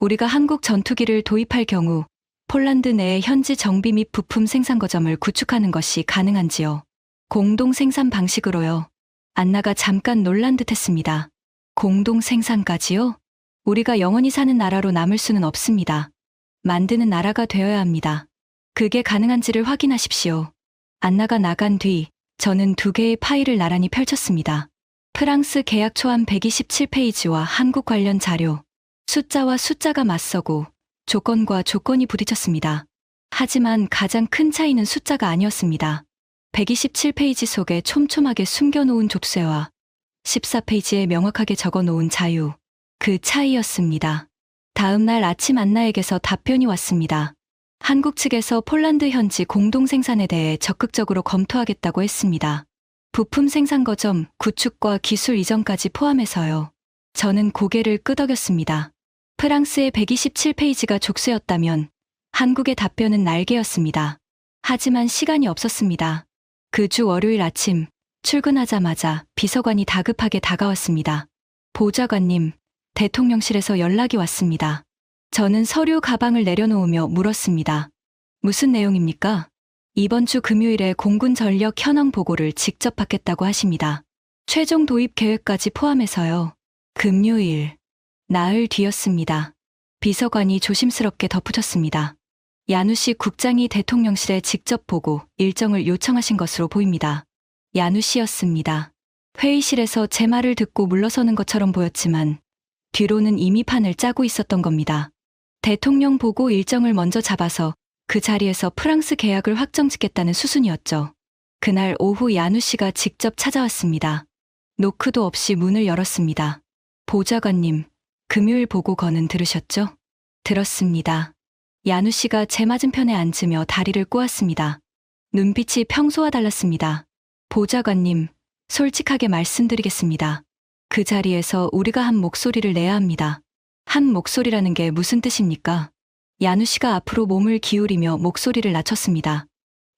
우리가 한국 전투기를 도입할 경우 폴란드 내에 현지 정비 및 부품 생산 거점을 구축하는 것이 가능한지요. 공동 생산 방식으로요. 안나가 잠깐 놀란 듯 했습니다. 공동 생산까지요? 우리가 영원히 사는 나라로 남을 수는 없습니다. 만드는 나라가 되어야 합니다. 그게 가능한지를 확인하십시오. 안나가 나간 뒤 저는 두 개의 파일을 나란히 펼쳤습니다. 프랑스 계약 초안 127페이지와 한국 관련 자료. 숫자와 숫자가 맞서고 조건과 조건이 부딪혔습니다. 하지만 가장 큰 차이는 숫자가 아니었습니다. 127페이지 속에 촘촘하게 숨겨놓은 족쇄와 14페이지에 명확하게 적어놓은 자유. 그 차이였습니다. 다음 날 아침 안나에게서 답변이 왔습니다. 한국 측에서 폴란드 현지 공동 생산에 대해 적극적으로 검토하겠다고 했습니다. 부품 생산 거점, 구축과 기술 이전까지 포함해서요. 저는 고개를 끄덕였습니다. 프랑스의 127페이지가 족쇄였다면 한국의 답변은 날개였습니다. 하지만 시간이 없었습니다. 그 주 월요일 아침 출근하자마자 비서관이 다급하게 다가왔습니다. 보좌관님, 대통령실에서 연락이 왔습니다. 저는 서류 가방을 내려놓으며 물었습니다. 무슨 내용입니까? 이번 주 금요일에 공군 전력 현황 보고를 직접 받겠다고 하십니다. 최종 도입 계획까지 포함해서요. 금요일, 나흘 뒤였습니다. 비서관이 조심스럽게 덧붙였습니다. 야누시 국장이 대통령실에 직접 보고 일정을 요청하신 것으로 보입니다. 야누시였습니다. 회의실에서 제 말을 듣고 물러서는 것처럼 보였지만 뒤로는 이미 판을 짜고 있었던 겁니다. 대통령 보고 일정을 먼저 잡아서 그 자리에서 프랑스 계약을 확정짓겠다는 수순이었죠. 그날 오후 야누시가 직접 찾아왔습니다. 노크도 없이 문을 열었습니다. 보좌관님, 금요일 보고건은 들으셨죠? 들었습니다. 야누시가 제 맞은편에 앉으며 다리를 꼬았습니다. 눈빛이 평소와 달랐습니다. 보좌관님, 솔직하게 말씀드리겠습니다. 그 자리에서 우리가 한 목소리를 내야 합니다. 한 목소리라는 게 무슨 뜻입니까? 야누시가 앞으로 몸을 기울이며 목소리를 낮췄습니다.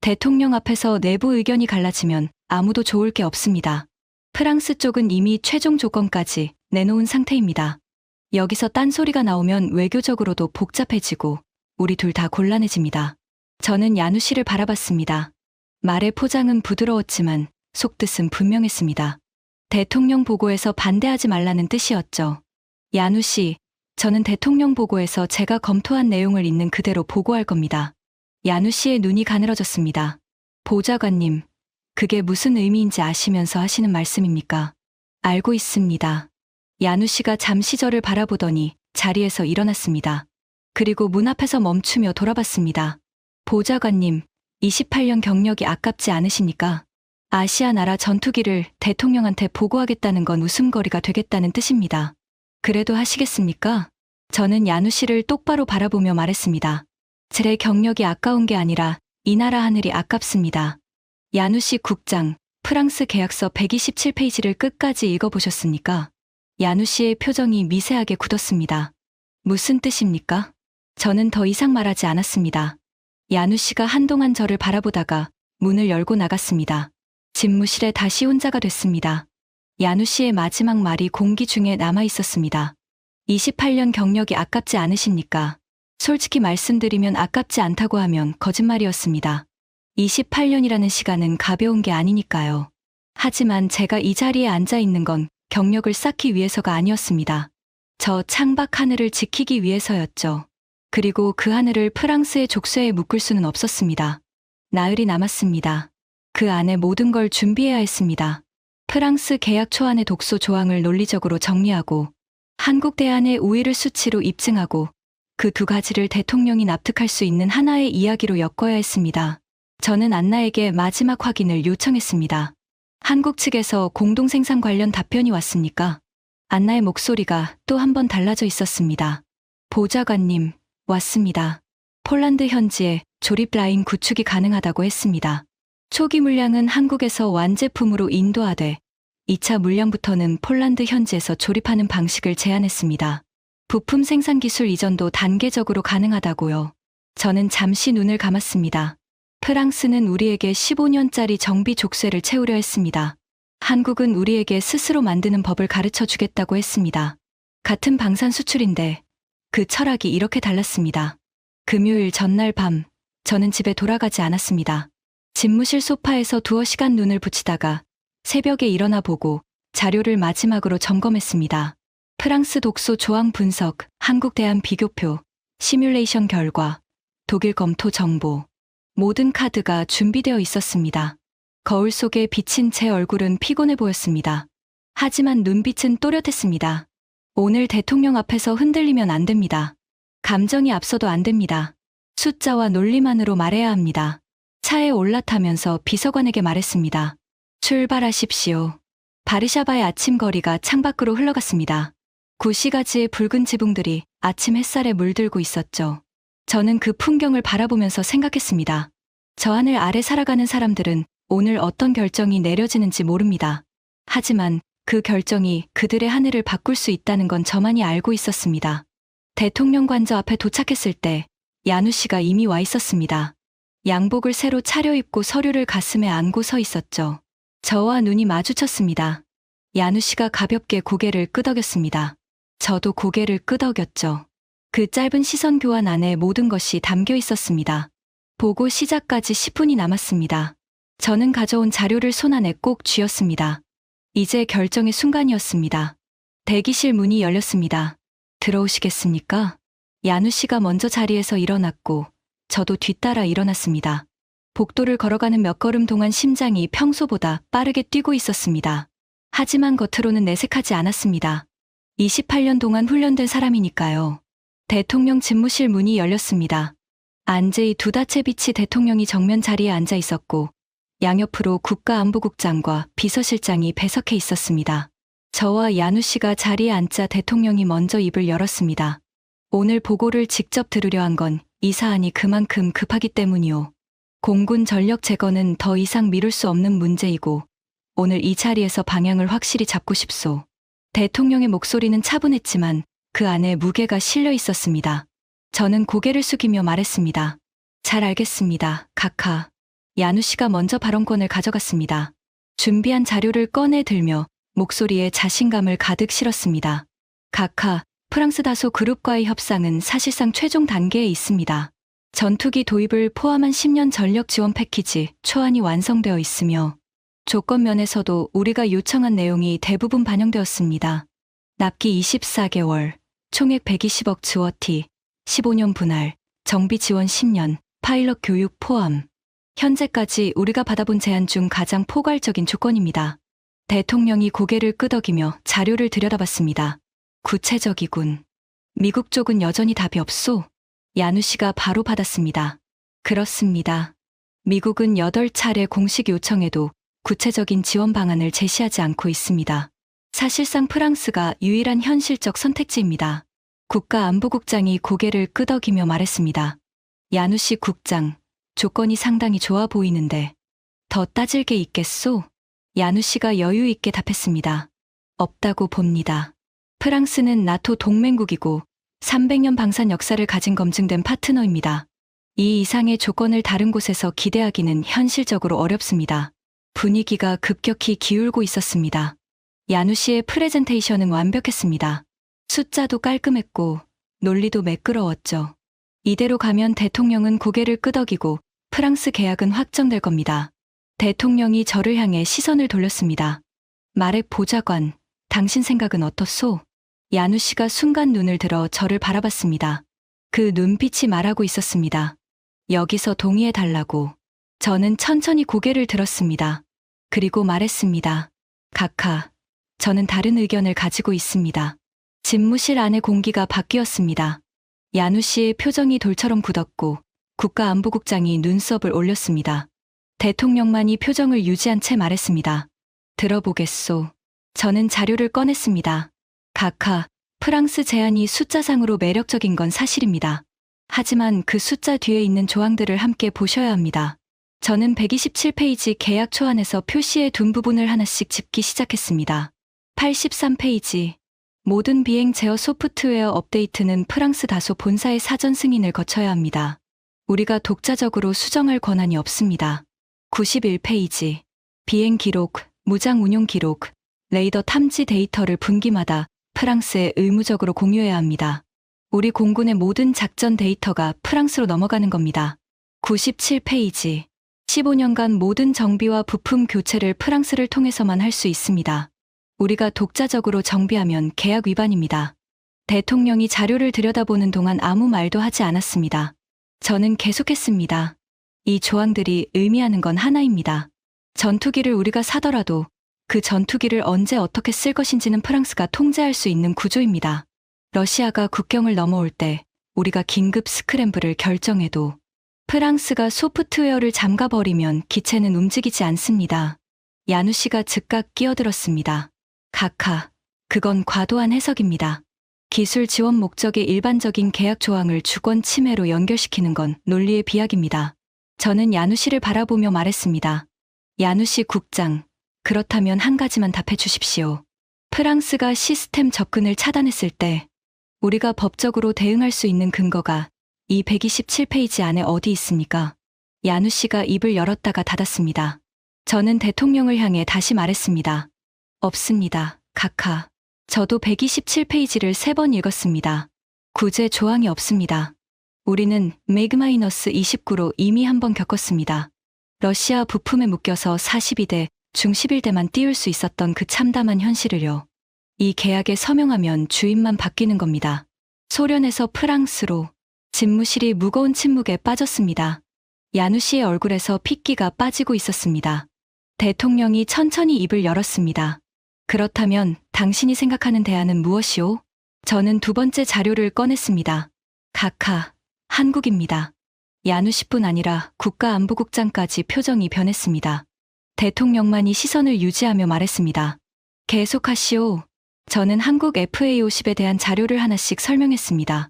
대통령 앞에서 내부 의견이 갈라지면 아무도 좋을 게 없습니다. 프랑스 쪽은 이미 최종 조건까지 내놓은 상태입니다. 여기서 딴소리가 나오면 외교적으로도 복잡해지고 우리 둘 다 곤란해집니다. 저는 야누시를 바라봤습니다. 말의 포장은 부드러웠지만 속뜻은 분명했습니다. 대통령 보고에서 반대하지 말라는 뜻이었죠. 야누시, 저는 대통령 보고에서 제가 검토한 내용을 있는 그대로 보고할 겁니다. 야누시의 눈이 가늘어졌습니다. 보좌관님, 그게 무슨 의미인지 아시면서 하시는 말씀입니까? 알고 있습니다. 야누시가 잠시 저를 바라보더니 자리에서 일어났습니다. 그리고 문 앞에서 멈추며 돌아봤습니다. 보좌관님, 28년 경력이 아깝지 않으십니까? 아시아 나라 전투기를 대통령한테 보고하겠다는 건 웃음거리가 되겠다는 뜻입니다. 그래도 하시겠습니까? 저는 야누시를 똑바로 바라보며 말했습니다. 제 경력이 아까운 게 아니라 이 나라 하늘이 아깝습니다. 야누시 국장, 프랑스 계약서 127페이지를 끝까지 읽어보셨습니까? 야누시의 표정이 미세하게 굳었습니다. 무슨 뜻입니까? 저는 더 이상 말하지 않았습니다. 야누시가 한동안 저를 바라보다가 문을 열고 나갔습니다. 집무실에 다시 혼자가 됐습니다. 야누시의 마지막 말이 공기 중에 남아 있었습니다. 28년 경력이 아깝지 않으십니까? 솔직히 말씀드리면 아깝지 않다고 하면 거짓말이었습니다. 28년이라는 시간은 가벼운 게 아니니까요. 하지만 제가 이 자리에 앉아 있는 건 경력을 쌓기 위해서가 아니었습니다. 저 창밖 하늘을 지키기 위해서였죠. 그리고 그 하늘을 프랑스의 족쇄에 묶을 수는 없었습니다. 나흘이 남았습니다. 그 안에 모든 걸 준비해야 했습니다. 프랑스 계약 초안의 독소 조항을 논리적으로 정리하고 한국 대안의 우위를 수치로 입증하고 그 두 가지를 대통령이 납득할 수 있는 하나의 이야기로 엮어야 했습니다. 저는 안나에게 마지막 확인을 요청했습니다. 한국 측에서 공동생산 관련 답변이 왔습니까? 안나의 목소리가 또 한 번 달라져 있었습니다. 보좌관님, 왔습니다. 폴란드 현지에 조립 라인 구축이 가능하다고 했습니다. 초기 물량은 한국에서 완제품으로 인도하되 2차 물량부터는 폴란드 현지에서 조립하는 방식을 제안했습니다. 부품 생산 기술 이전도 단계적으로 가능하다고요. 저는 잠시 눈을 감았습니다. 프랑스는 우리에게 15년짜리 정비 족쇄를 채우려 했습니다. 한국은 우리에게 스스로 만드는 법을 가르쳐 주겠다고 했습니다. 같은 방산 수출인데 그 철학이 이렇게 달랐습니다. 금요일 전날 밤, 저는 집에 돌아가지 않았습니다. 집무실 소파에서 두어 시간 눈을 붙이다가 새벽에 일어나 보고 자료를 마지막으로 점검했습니다. 프랑스 독소 조항 분석, 한국 대안 비교표, 시뮬레이션 결과, 독일 검토 정보. 모든 카드가 준비되어 있었습니다. 거울 속에 비친 제 얼굴은 피곤해 보였습니다. 하지만 눈빛은 또렷했습니다. 오늘 대통령 앞에서 흔들리면 안 됩니다. 감정이 앞서도 안 됩니다. 숫자와 논리만으로 말해야 합니다. 차에 올라타면서 비서관에게 말했습니다. 출발하십시오. 바르샤바의 아침 거리가 창밖으로 흘러갔습니다. 구시가지의 붉은 지붕들이 아침 햇살에 물들고 있었죠. 저는 그 풍경을 바라보면서 생각했습니다. 저 하늘 아래 살아가는 사람들은 오늘 어떤 결정이 내려지는지 모릅니다. 하지만 그 결정이 그들의 하늘을 바꿀 수 있다는 건 저만이 알고 있었습니다. 대통령 관저 앞에 도착했을 때 야누시가 이미 와 있었습니다. 양복을 새로 차려입고 서류를 가슴에 안고 서 있었죠. 저와 눈이 마주쳤습니다. 야누 씨가 가볍게 고개를 끄덕였습니다. 저도 고개를 끄덕였죠. 그 짧은 시선 교환 안에 모든 것이 담겨 있었습니다. 보고 시작까지 10분이 남았습니다. 저는 가져온 자료를 손안에 꼭 쥐었습니다. 이제 결정의 순간이었습니다. 대기실 문이 열렸습니다. 들어오시겠습니까? 야누 씨가 먼저 자리에서 일어났고 저도 뒤따라 일어났습니다. 복도를 걸어가는 몇 걸음 동안 심장이 평소보다 빠르게 뛰고 있었습니다. 하지만 겉으로는 내색하지 않았습니다. 28년 동안 훈련된 사람이니까요. 대통령 집무실 문이 열렸습니다. 안제이 두다체비치 대통령이 정면 자리에 앉아 있었고 양옆으로 국가안보국장과 비서실장이 배석해 있었습니다. 저와 야누 씨가 자리에 앉자 대통령이 먼저 입을 열었습니다. 오늘 보고를 직접 들으려 한 건 이 사안이 그만큼 급하기 때문이오. 공군 전력 제거는 더 이상 미룰 수 없는 문제이고 오늘 이 자리에서 방향을 확실히 잡고 싶소. 대통령의 목소리는 차분했지만 그 안에 무게가 실려 있었습니다. 저는 고개를 숙이며 말했습니다. 잘 알겠습니다, 카카. 야누 씨가 먼저 발언권을 가져갔습니다. 준비한 자료를 꺼내 들며 목소리에 자신감을 가득 실었습니다. 카카, 프랑스 다소 그룹과의 협상은 사실상 최종 단계에 있습니다. 전투기 도입을 포함한 10년 전력 지원 패키지 초안이 완성되어 있으며 조건 면에서도 우리가 요청한 내용이 대부분 반영되었습니다. 납기 24개월, 총액 120억 주어티, 15년 분할, 정비 지원 10년, 파일럿 교육 포함. 현재까지 우리가 받아본 제안 중 가장 포괄적인 조건입니다. 대통령이 고개를 끄덕이며 자료를 들여다봤습니다. 구체적이군. 미국 쪽은 여전히 답이 없소? 야누 씨가 바로 받았습니다. 그렇습니다. 미국은 8차례 공식 요청에도 구체적인 지원 방안을 제시하지 않고 있습니다. 사실상 프랑스가 유일한 현실적 선택지입니다. 국가안보국장이 고개를 끄덕이며 말했습니다. 야누 씨 국장, 조건이 상당히 좋아 보이는데 더 따질 게 있겠소? 야누 씨가 여유 있게 답했습니다. 없다고 봅니다. 프랑스는 나토 동맹국이고 300년 방산 역사를 가진 검증된 파트너입니다. 이 이상의 조건을 다른 곳에서 기대하기는 현실적으로 어렵습니다. 분위기가 급격히 기울고 있었습니다. 야누 씨의 프레젠테이션은 완벽했습니다. 숫자도 깔끔했고 논리도 매끄러웠죠. 이대로 가면 대통령은 고개를 끄덕이고 프랑스 계약은 확정될 겁니다. 대통령이 저를 향해 시선을 돌렸습니다. 마렉 보좌관, 당신 생각은 어떻소? 야누 씨가 순간 눈을 들어 저를 바라봤습니다. 그 눈빛이 말하고 있었습니다. 여기서 동의해달라고. 저는 천천히 고개를 들었습니다. 그리고 말했습니다. 카카, 저는 다른 의견을 가지고 있습니다. 집무실 안의 공기가 바뀌었습니다. 야누 씨의 표정이 돌처럼 굳었고 국가안보국장이 눈썹을 올렸습니다. 대통령만이 표정을 유지한 채 말했습니다. 들어보겠소. 저는 자료를 꺼냈습니다. 카카, 프랑스 제안이 숫자상으로 매력적인 건 사실입니다. 하지만 그 숫자 뒤에 있는 조항들을 함께 보셔야 합니다. 저는 127페이지 계약 초안에서 표시해 둔 부분을 하나씩 짚기 시작했습니다. 83페이지. 모든 비행 제어 소프트웨어 업데이트는 프랑스 다소 본사의 사전 승인을 거쳐야 합니다. 우리가 독자적으로 수정할 권한이 없습니다. 91페이지. 비행 기록, 무장 운용 기록, 레이더 탐지 데이터를 분기마다 프랑스에 의무적으로 공유해야 합니다. 우리 공군의 모든 작전 데이터가 프랑스로 넘어가는 겁니다. 97페이지. 15년간 모든 정비와 부품 교체를 프랑스를 통해서만 할 수 있습니다. 우리가 독자적으로 정비하면 계약 위반입니다. 대통령이 자료를 들여다보는 동안 아무 말도 하지 않았습니다. 저는 계속했습니다. 이 조항들이 의미하는 건 하나입니다. 전투기를 우리가 사더라도 그 전투기를 언제 어떻게 쓸 것인지는 프랑스가 통제할 수 있는 구조입니다. 러시아가 국경을 넘어올 때 우리가 긴급 스크램블을 결정해도 프랑스가 소프트웨어를 잠가버리면 기체는 움직이지 않습니다. 야누 씨가 즉각 끼어들었습니다. 카카, 그건 과도한 해석입니다. 기술 지원 목적의 일반적인 계약 조항을 주권 침해로 연결시키는 건 논리의 비약입니다. 저는 야누 씨를 바라보며 말했습니다. 야누 씨 국장, 그렇다면 한 가지만 답해 주십시오. 프랑스가 시스템 접근을 차단했을 때 우리가 법적으로 대응할 수 있는 근거가 이 127페이지 안에 어디 있습니까? 야누 씨가 입을 열었다가 닫았습니다. 저는 대통령을 향해 다시 말했습니다. 없습니다. 카카. 저도 127페이지를 3번 읽었습니다. 구제 조항이 없습니다. 우리는 매그-29로 이미 한 번 겪었습니다. 러시아 부품에 묶여서 42대, 중 11대만 띄울 수 있었던 그 참담한 현실을요. 이 계약에 서명하면 주인만 바뀌는 겁니다. 소련에서 프랑스로 집무실이 무거운 침묵에 빠졌습니다. 야누 씨의 얼굴에서 핏기가 빠지고 있었습니다. 대통령이 천천히 입을 열었습니다. 그렇다면 당신이 생각하는 대안은 무엇이오? 저는 두 번째 자료를 꺼냈습니다. 카카, 한국입니다. 야누 씨뿐 아니라 국가안보국장까지 표정이 변했습니다. 대통령만이 시선을 유지하며 말했습니다. 계속하시오. 저는 한국 FA50에 대한 자료를 하나씩 설명했습니다.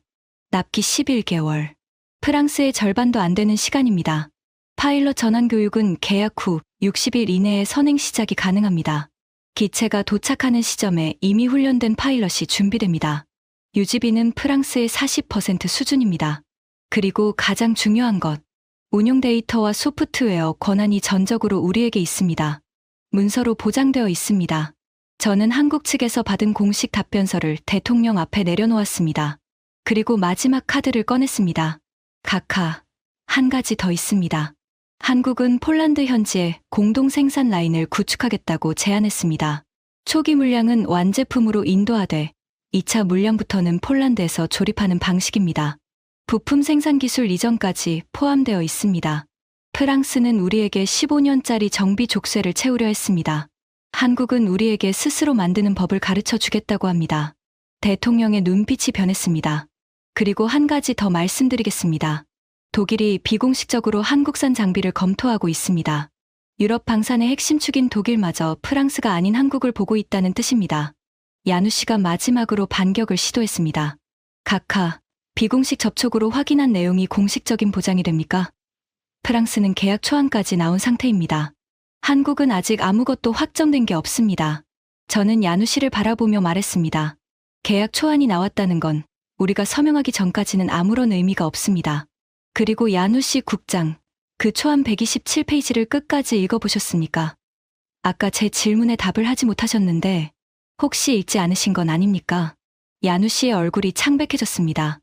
납기 11개월. 프랑스의 절반도 안 되는 시간입니다. 파일럿 전환 교육은 계약 후 60일 이내에 선행 시작이 가능합니다. 기체가 도착하는 시점에 이미 훈련된 파일럿이 준비됩니다. 유지비는 프랑스의 40% 수준입니다. 그리고 가장 중요한 것, 운용 데이터와 소프트웨어 권한이 전적으로 우리에게 있습니다. 문서로 보장되어 있습니다. 저는 한국 측에서 받은 공식 답변서를 대통령 앞에 내려놓았습니다. 그리고 마지막 카드를 꺼냈습니다. 카카, 한 가지 더 있습니다. 한국은 폴란드 현지에 공동 생산 라인을 구축하겠다고 제안했습니다. 초기 물량은 완제품으로 인도하되 2차 물량부터는 폴란드에서 조립하는 방식입니다. 부품 생산 기술 이전까지 포함되어 있습니다. 프랑스는 우리에게 15년짜리 정비 족쇄를 채우려 했습니다. 한국은 우리에게 스스로 만드는 법을 가르쳐 주겠다고 합니다. 대통령의 눈빛이 변했습니다. 그리고 한 가지 더 말씀드리겠습니다. 독일이 비공식적으로 한국산 장비를 검토하고 있습니다. 유럽 방산의 핵심 축인 독일마저 프랑스가 아닌 한국을 보고 있다는 뜻입니다. 야누 씨가 마지막으로 반격을 시도했습니다. 카카, 비공식 접촉으로 확인한 내용이 공식적인 보장이 됩니까? 프랑스는 계약 초안까지 나온 상태입니다. 한국은 아직 아무것도 확정된 게 없습니다. 저는 야누 씨를 바라보며 말했습니다. 계약 초안이 나왔다는 건 우리가 서명하기 전까지는 아무런 의미가 없습니다. 그리고 야누 씨 국장, 그 초안 127페이지를 끝까지 읽어보셨습니까? 아까 제 질문에 답을 하지 못하셨는데 혹시 읽지 않으신 건 아닙니까? 야누 씨의 얼굴이 창백해졌습니다.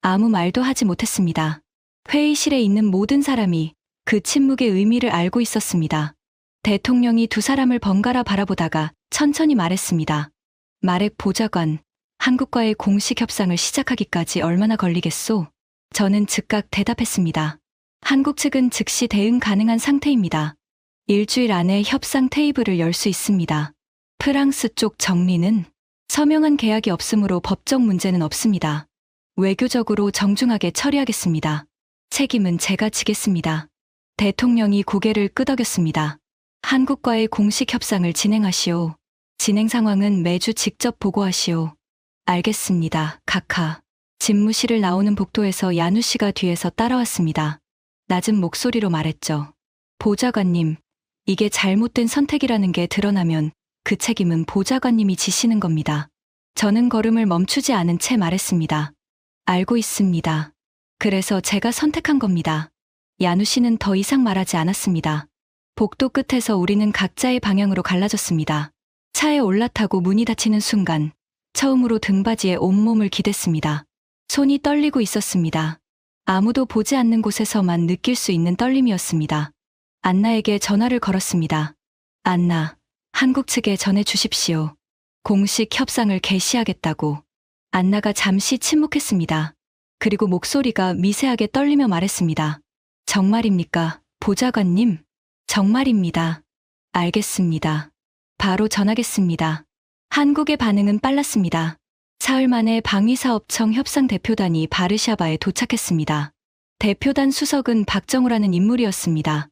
아무 말도 하지 못했습니다. 회의실에 있는 모든 사람이 그 침묵의 의미를 알고 있었습니다. 대통령이 두 사람을 번갈아 바라보다가 천천히 말했습니다. 마렉 보좌관, 한국과의 공식 협상을 시작하기까지 얼마나 걸리겠소? 저는 즉각 대답했습니다. 한국 측은 즉시 대응 가능한 상태입니다. 일주일 안에 협상 테이블을 열 수 있습니다. 프랑스 쪽 정리는 서명한 계약이 없으므로 법적 문제는 없습니다. 외교적으로 정중하게 처리하겠습니다. 책임은 제가 지겠습니다. 대통령이 고개를 끄덕였습니다. 한국과의 공식 협상을 진행하시오. 진행 상황은 매주 직접 보고하시오. 알겠습니다, 카카. 집무실을 나오는 복도에서 야누 씨가 뒤에서 따라왔습니다. 낮은 목소리로 말했죠. 보좌관님, 이게 잘못된 선택이라는 게 드러나면 그 책임은 보좌관님이 지시는 겁니다. 저는 걸음을 멈추지 않은 채 말했습니다. 알고 있습니다. 그래서 제가 선택한 겁니다. 야누 씨는 더 이상 말하지 않았습니다. 복도 끝에서 우리는 각자의 방향으로 갈라졌습니다. 차에 올라타고 문이 닫히는 순간 처음으로 등받이에 온몸을 기댔습니다. 손이 떨리고 있었습니다. 아무도 보지 않는 곳에서만 느낄 수 있는 떨림이었습니다. 안나에게 전화를 걸었습니다. 안나, 한국 측에 전해 주십시오. 공식 협상을 개시하겠다고. 안나가 잠시 침묵했습니다. 그리고 목소리가 미세하게 떨리며 말했습니다. 정말입니까, 보좌관님? 정말입니다. 알겠습니다. 바로 전하겠습니다. 한국의 반응은 빨랐습니다. 사흘 만에 방위사업청 협상 대표단이 바르샤바에 도착했습니다. 대표단 수석은 박정우라는 인물이었습니다.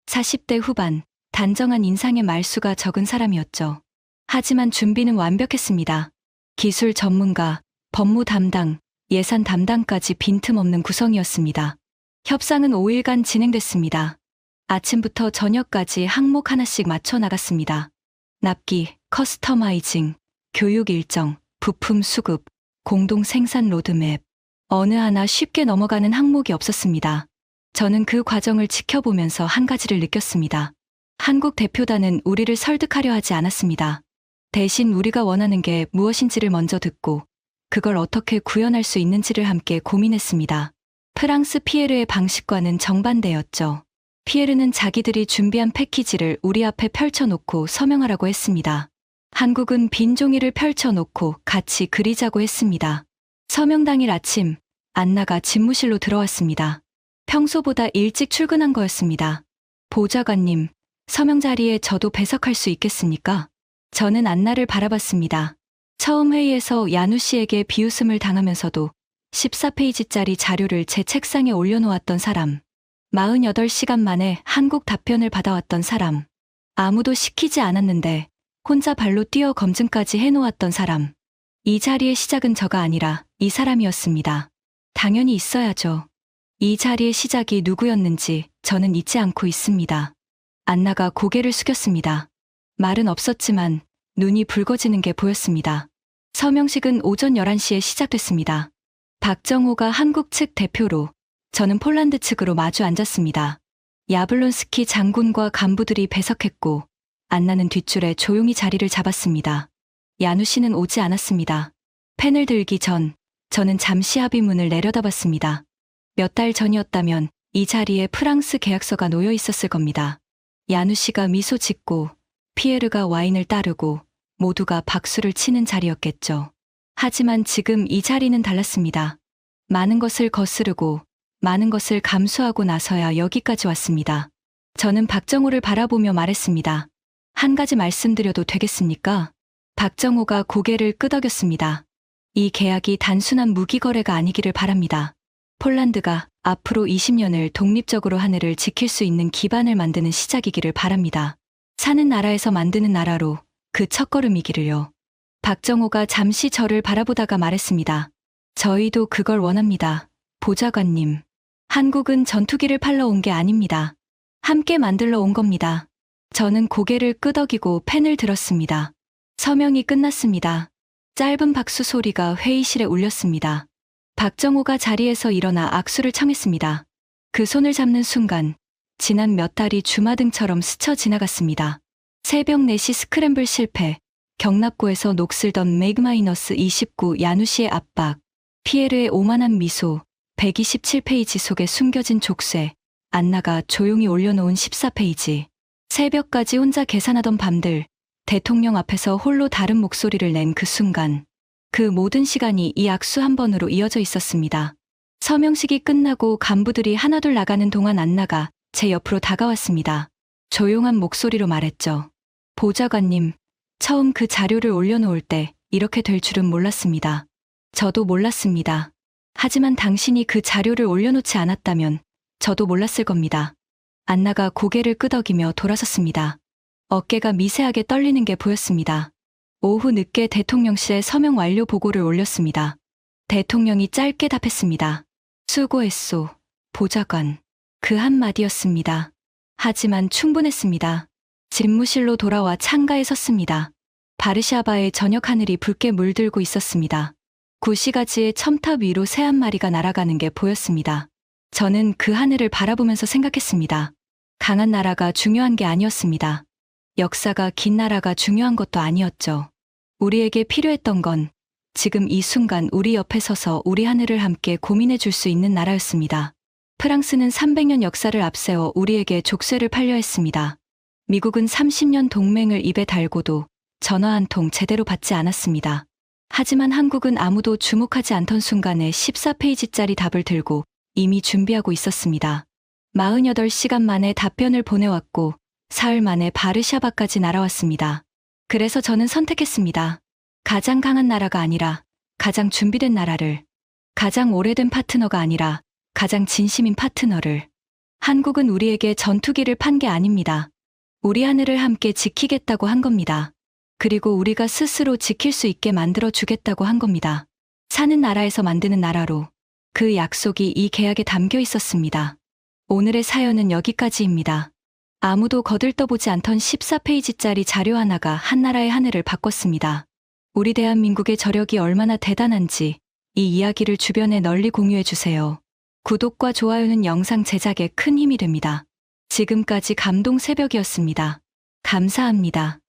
40대 후반, 단정한 인상의 말수가 적은 사람이었죠. 하지만 준비는 완벽했습니다. 기술 전문가, 법무 담당, 예산 담당까지 빈틈없는 구성이었습니다. 협상은 5일간 진행됐습니다. 아침부터 저녁까지 항목 하나씩 맞춰 나갔습니다. 납기, 커스터마이징, 교육 일정, 부품 수급, 공동 생산 로드맵. 어느 하나 쉽게 넘어가는 항목이 없었습니다. 저는 그 과정을 지켜보면서 한 가지를 느꼈습니다. 한국 대표단은 우리를 설득하려 하지 않았습니다. 대신 우리가 원하는 게 무엇인지를 먼저 듣고 그걸 어떻게 구현할 수 있는지를 함께 고민했습니다. 프랑스 피에르의 방식과는 정반대였죠. 피에르는 자기들이 준비한 패키지를 우리 앞에 펼쳐놓고 서명하라고 했습니다. 한국은 빈 종이를 펼쳐놓고 같이 그리자고 했습니다. 서명 당일 아침, 안나가 집무실로 들어왔습니다. 평소보다 일찍 출근한 거였습니다. 보좌관님, 서명 자리에 저도 배석할 수 있겠습니까? 저는 안나를 바라봤습니다. 처음 회의에서 야누 씨에게 비웃음을 당하면서도 14페이지짜리 자료를 제 책상에 올려놓았던 사람. 48시간 만에 한국 답변을 받아왔던 사람. 아무도 시키지 않았는데 혼자 발로 뛰어 검증까지 해놓았던 사람. 이 자리의 시작은 저가 아니라 이 사람이었습니다. 당연히 있어야죠. 이 자리의 시작이 누구였는지 저는 잊지 않고 있습니다. 안나가 고개를 숙였습니다. 말은 없었지만 눈이 붉어지는 게 보였습니다. 서명식은 오전 11시에 시작됐습니다. 박정호가 한국 측 대표로, 저는 폴란드 측으로 마주 앉았습니다. 야블론스키 장군과 간부들이 배석했고 안나는 뒷줄에 조용히 자리를 잡았습니다. 야누 씨는 오지 않았습니다. 펜을 들기 전 저는 잠시 합의문을 내려다봤습니다. 몇 달 전이었다면 이 자리에 프랑스 계약서가 놓여 있었을 겁니다. 야누 씨가 미소 짓고 피에르가 와인을 따르고 모두가 박수를 치는 자리였겠죠. 하지만 지금 이 자리는 달랐습니다. 많은 것을 거스르고 많은 것을 감수하고 나서야 여기까지 왔습니다. 저는 박정호를 바라보며 말했습니다. 한 가지 말씀드려도 되겠습니까? 박정호가 고개를 끄덕였습니다. 이 계약이 단순한 무기 거래가 아니기를 바랍니다. 폴란드가 앞으로 20년을 독립적으로 하늘을 지킬 수 있는 기반을 만드는 시작이기를 바랍니다. 사는 나라에서 만드는 나라로 그 첫걸음이기를요. 박정호가 잠시 저를 바라보다가 말했습니다. 저희도 그걸 원합니다. 보좌관님. 한국은 전투기를 팔러 온 게 아닙니다. 함께 만들러 온 겁니다. 저는 고개를 끄덕이고 펜을 들었습니다. 서명이 끝났습니다. 짧은 박수 소리가 회의실에 울렸습니다. 박정호가 자리에서 일어나 악수를 청했습니다. 그 손을 잡는 순간 지난 몇 달이 주마등처럼 스쳐 지나갔습니다. 새벽 4시 스크램블 실패, 경납고에서 녹슬던 매그마이너스 29 야누 씨의 압박, 피에르의 오만한 미소, 127페이지 속에 숨겨진 족쇄, 안나가 조용히 올려놓은 14페이지. 새벽까지 혼자 계산하던 밤들, 대통령 앞에서 홀로 다른 목소리를 낸 그 순간. 그 모든 시간이 이 악수 한 번으로 이어져 있었습니다. 서명식이 끝나고 간부들이 하나둘 나가는 동안 안나가 제 옆으로 다가왔습니다. 조용한 목소리로 말했죠. 보좌관님, 처음 그 자료를 올려놓을 때 이렇게 될 줄은 몰랐습니다. 저도 몰랐습니다. 하지만 당신이 그 자료를 올려놓지 않았다면 저도 몰랐을 겁니다. 안나가 고개를 끄덕이며 돌아섰습니다. 어깨가 미세하게 떨리는 게 보였습니다. 오후 늦게 대통령실에 서명 완료 보고를 올렸습니다. 대통령이 짧게 답했습니다. 수고했소, 보좌관. 그 한마디였습니다. 하지만 충분했습니다. 집무실로 돌아와 창가에 섰습니다. 바르샤바의 저녁 하늘이 붉게 물들고 있었습니다. 구시가지의 첨탑 위로 새 한 마리가 날아가는 게 보였습니다. 저는 그 하늘을 바라보면서 생각했습니다. 강한 나라가 중요한 게 아니었습니다. 역사가 긴 나라가 중요한 것도 아니었죠. 우리에게 필요했던 건 지금 이 순간 우리 옆에 서서 우리 하늘을 함께 고민해 줄 수 있는 나라였습니다. 프랑스는 300년 역사를 앞세워 우리에게 족쇄를 팔려 했습니다. 미국은 30년 동맹을 입에 달고도 전화 한 통 제대로 받지 않았습니다. 하지만 한국은 아무도 주목하지 않던 순간에 14페이지짜리 답을 들고 이미 준비하고 있었습니다. 48시간 만에 답변을 보내왔고 사흘 만에 바르샤바까지 날아왔습니다. 그래서 저는 선택했습니다. 가장 강한 나라가 아니라 가장 준비된 나라를, 가장 오래된 파트너가 아니라 가장 진심인 파트너를. 한국은 우리에게 전투기를 판 게 아닙니다. 우리 하늘을 함께 지키겠다고 한 겁니다. 그리고 우리가 스스로 지킬 수 있게 만들어 주겠다고 한 겁니다. 사는 나라에서 만드는 나라로. 그 약속이 이 계약에 담겨 있었습니다. 오늘의 사연은 여기까지입니다. 아무도 거들떠보지 않던 14페이지짜리 자료 하나가 한 나라의 하늘을 바꿨습니다. 우리 대한민국의 저력이 얼마나 대단한지 이 이야기를 주변에 널리 공유해 주세요. 구독과 좋아요는 영상 제작에 큰 힘이 됩니다. 지금까지 감동 새벽이었습니다. 감사합니다.